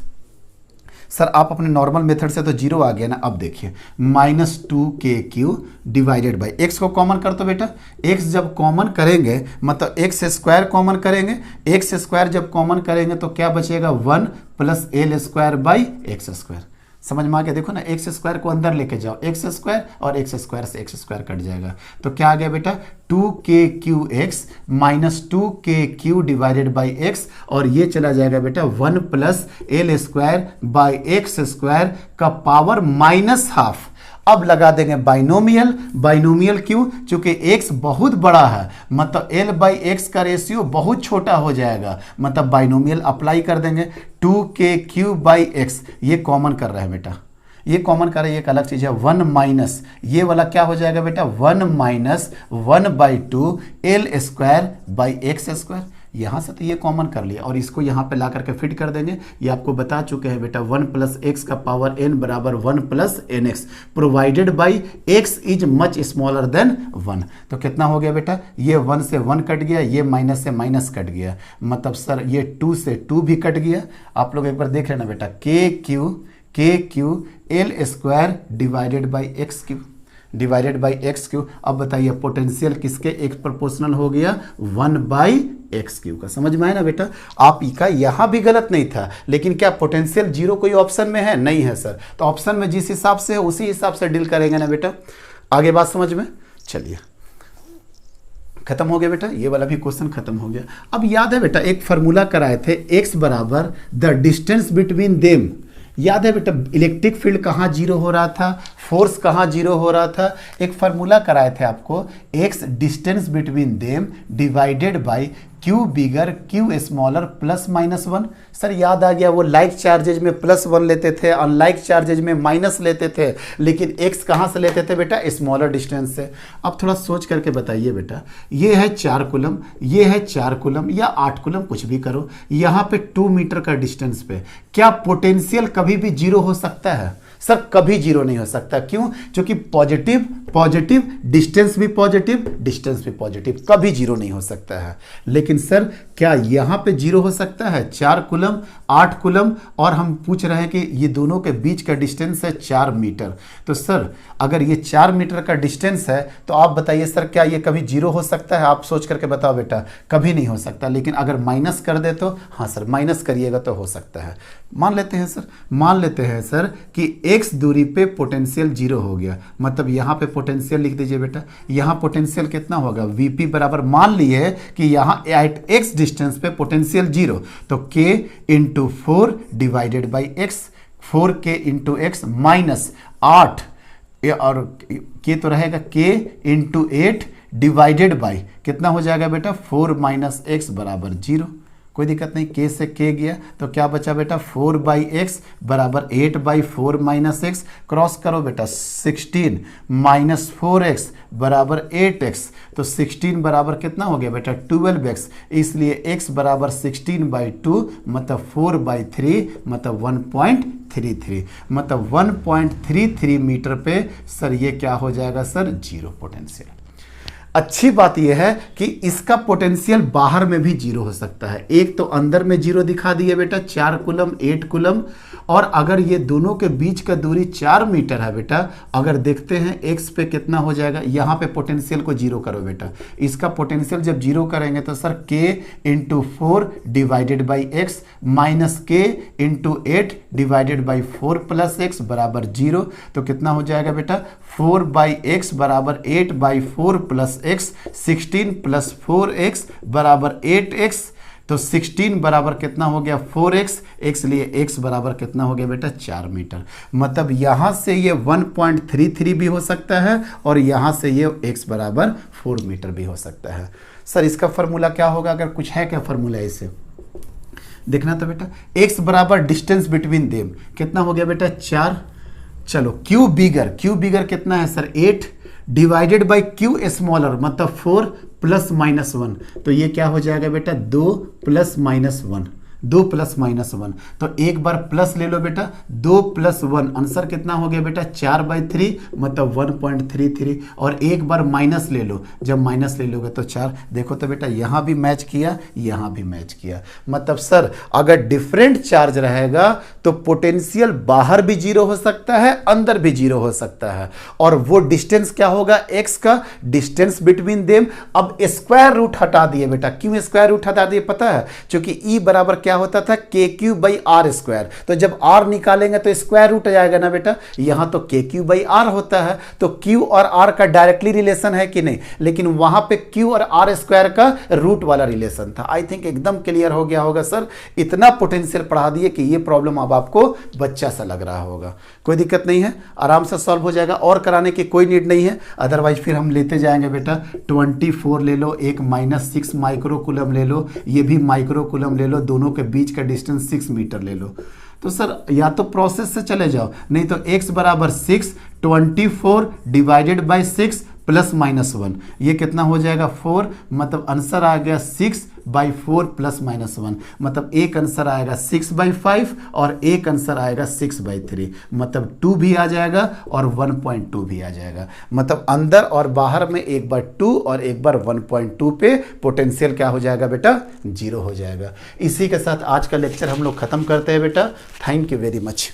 सर आप अपने नॉर्मल मेथड से तो जीरो आ गया ना, अब देखिए minus 2kq divided by x को कॉमन कर दो बेटा, एक्स जब कॉमन करेंगे मतलब एक्स स्क्वायर कॉमन करेंगे, एक्स स्क्वायर जब कॉमन करेंगे तो क्या बचेगा 1 plus L square by x square. समझ में आ गया? देखो ना एक्स स्क्वायर को अंदर लेके जाओ, एक्स स्क्वायर और एक्स स्क्वायर से एक्स स्क्वायर कट जाएगा, तो क्या आ गया बेटा 2kqx minus 2kq divided by x, और ये चला जाएगा बेटा 1 plus L square by x square का पावर माइनस हाफ। अब लगा देंगे बाइनोमियल, बाइनोमियल क्यों? क्योंकि x बहुत बड़ा है, मतलब l बाई एक्स का रेशियो बहुत छोटा हो जाएगा, मतलब बाइनोमियल अप्लाई कर देंगे। 2kq बाई एक्स ये कॉमन कर रहा है बेटा, ये कॉमन कर रहा है, ये एक अलग चीज है। 1 माइनस ये वाला क्या हो जाएगा बेटा 1 minus 1 by 2 L square by x square. यहाँ से तो ये कॉमन कर लिया और इसको यहाँ पे ला करके फिट कर देंगे। ये आपको बता चुके हैं बेटा 1 प्लस एक्स का पावर n बराबर 1 plus N X provided by X is much smaller than 1। तो कितना हो गया बेटा, ये 1 से 1 कट गया, ये माइनस से माइनस कट गया, मतलब सर ये 2 से 2 भी कट गया। आप लोग एक बार देख लेना बेटा के Q L square divided by x Q divided by x Q. अब बताइए पोटेंशियल किसके एक प्रोपोर्शनल हो गया 1 बाई एक्स क्यू का। समझ में आया ना बेटा? आप का यहाँ भी गलत नहीं था, लेकिन क्या पोटेंशियल जीरो कोई ऑप्शन में है? नहीं है सर। तो ऑप्शन में जिस हिसाब से है उसी हिसाब से डील करेंगे ना बेटा। आगे बात समझ में? चलिए खत्म हो गया बेटा, ये वाला भी क्वेश्चन खत्म हो गया। अब याद है बेटा एक फार्मूला कराए थे x बराबर द डिस्टेंस बिटवीन देम। याद है बेटा इलेक्ट्रिक फील्ड कहाँ जीरो हो रहा था, फोर्स कहाँ जीरो हो रहा था? एक फार्मूला कराए थे आपको x distance between them divided by Q bigger Q small r plus minus 1। Sir याद आ गया, वो लाइक चार्जेज में प्लस 1 लेते थे, अनलाइक चार्जेज में माइनस लेते थे, लेकिन x कहाँ से लेते थे बेटा? स्मॉलर डिस्टेंस से। अब थोड़ा सोच करके बताइए बेटा, ये है 4 कूलम, ये है 4 कूलम या 8 कूलम कुछ भी करो, यहाँ पे 2 मीटर का डिस्टेंस पे क्या पोटेंशियल कभी भी जीरो हो सकता है? सर कभी जीरो नहीं हो सकता। क्यों? क्योंकि पॉजिटिव पॉजिटिव डिस्टेंस भी पॉजिटिव, कभी जीरो नहीं हो सकता है। लेकिन सर क्या यहाँ पे जीरो हो सकता है? 4 कूलम 8 कूलम, और हम पूछ रहे हैं कि ये दोनों के बीच का डिस्टेंस है 4 मीटर। तो सर अगर ये 4 मीटर का डिस्टेंस है तो आप बताइए सर क्या ये कभी जीरो हो सकता है? आप सोच करके बताओ बेटा, कभी नहीं हो सकता। लेकिन अगर माइनस कर दे तो हाँ सर, माइनस करिएगा तो हो सकता है। मान लेते हैं सर कि x दूरी पे पोटेंशियल जीरो हो गया, मतलब यहाँ पे पोटेंशियल लिख दीजिए बेटा। यहाँ पोटेंशियल कितना होगा? Vp बराबर, मान लिए कि यहाँ एट x डिस्टेंस पे पोटेंशियल जीरो, तो k into 4 divided by x, 4k into x minus 8, और k तो रहेगा k इंटू 8 डिवाइडेड बाई कितना हो जाएगा बेटा 4 माइनस एक्स बराबर 0। कोई दिक्कत नहीं, k से k गया तो क्या बचा बेटा 4 बाई एक्स बराबर 8 बाई 4 माइनस एक्स। क्रॉस करो बेटा, 16 माइनस 4x बराबर 8x, तो 16 बराबर कितना हो गया बेटा 12x, इसलिए x बराबर 16 बाई 2 मतलब 4 बाई 3 मतलब 1.33, मतलब 1.33 मीटर पे सर ये क्या हो जाएगा सर? Zero potential. अच्छी बात यह है कि इसका पोटेंशियल बाहर में भी जीरो हो सकता है। एक तो अंदर में जीरो दिखा दिए बेटा 4 कूलम 8 कूलम, और अगर ये दोनों के बीच का दूरी 4 मीटर है बेटा, अगर देखते हैं एक्स पे कितना हो जाएगा, यहाँ पे पोटेंशियल को जीरो करो बेटा। इसका पोटेंशियल जब जीरो करेंगे तो sir k into 4 divided by X minus K into 8 divided by 4 plus X बराबर 0। तो कितना हो जाएगा बेटा 4 बाई एक्स बराबर 8 by 4 plus x, 16 plus 4x बराबर 8x। तो 16 बराबर कितना हो गया 4x, x लिए x बराबर कितना हो गया बेटा 4 मीटर। मतलब यहां से ये 1.33 भी हो सकता है और यहां से ये x बराबर 4 मीटर भी हो सकता है। सर इसका फॉर्मूला क्या होगा, अगर कुछ है क्या फॉर्मूला इसे देखना तो बेटा x बराबर डिस्टेंस बिटवीन देम कितना हो गया बेटा 4। चलो q बिगर कितना है sir 8 divided by q smaller मतलब 4 प्लस माइनस 1। तो ये क्या हो जाएगा बेटा 2 प्लस माइनस 1, 2 प्लस माइनस 1। तो एक बार प्लस ले लो बेटा 2 प्लस 1, आंसर कितना हो गया बेटा 4/3 मतलब 1.33। और एक बार माइनस ले लो, जब माइनस ले लोगे तो 4। देखो तो बेटा यहाँ भी मैच किया, यहाँ भी मैच किया। मतलब सर अगर डिफरेंट चार्ज रहेगा तो पोटेंशियल बाहर भी जीरो हो सकता है, अंदर भी जीरो हो सकता है। और वो डिस्टेंस क्या होगा एक्स का डिस्टेंस बिटवीन देम। अब स्क्वायर रूट हटा दिए बेटा, क्यों स्क्वायर रूट हटा दिए पता है, क्योंकि ई बराबर क्या होता था के क्यू बाई आर स्क्वायर। तो जब आर निकालेंगे तो स्क्वायर रूट आ जाएगा ना बेटा, यहां तो के क्यू बाई आर होता है। तो क्यू और आर का डायरेक्टली रिलेशन है कि नहीं, लेकिन वहां पे क्यू और आर स्क्वायर का रूट वाला रिलेशन था। आई थिंक एकदम क्लियर हो गया होगा सर। इतना पोटेंशियल पढ़ा दिए कि ये प्रॉब्लम अब आपको बच्चा सा लग रहा होगा। कोई दिक्कत नहीं है, आराम से सॉल्व हो जाएगा, और कराने की कोई नीड नहीं है। अदरवाइज फिर हम लेते जाएंगे बेटा 24 ले लो, एक -6 माइक्रो कूलम ले लो, ये भी माइक्रो कूलम ले लो, दोनों के बीच का डिस्टेंस 6 मीटर ले लो। तो सर या तो प्रोसेस से चले जाओ, नहीं तो x बराबर 6 24 डिवाइडेड बाई 6 प्लस माइनस 1, ये कितना हो जाएगा 4। मतलब आंसर आ गया 6/4 प्लस माइनस 1। मतलब एक आंसर आएगा 6/5 और एक आंसर आएगा 6/3। मतलब 2 भी आ जाएगा और 1.2 भी आ जाएगा। मतलब अंदर और बाहर में एक बार 2 और एक बार 1.2 पे पोटेंशियल क्या हो जाएगा बेटा 0 हो जाएगा। इसी के साथ आज का लेक्चर हम लोग खत्म करते हैं बेटा। Thank you very much.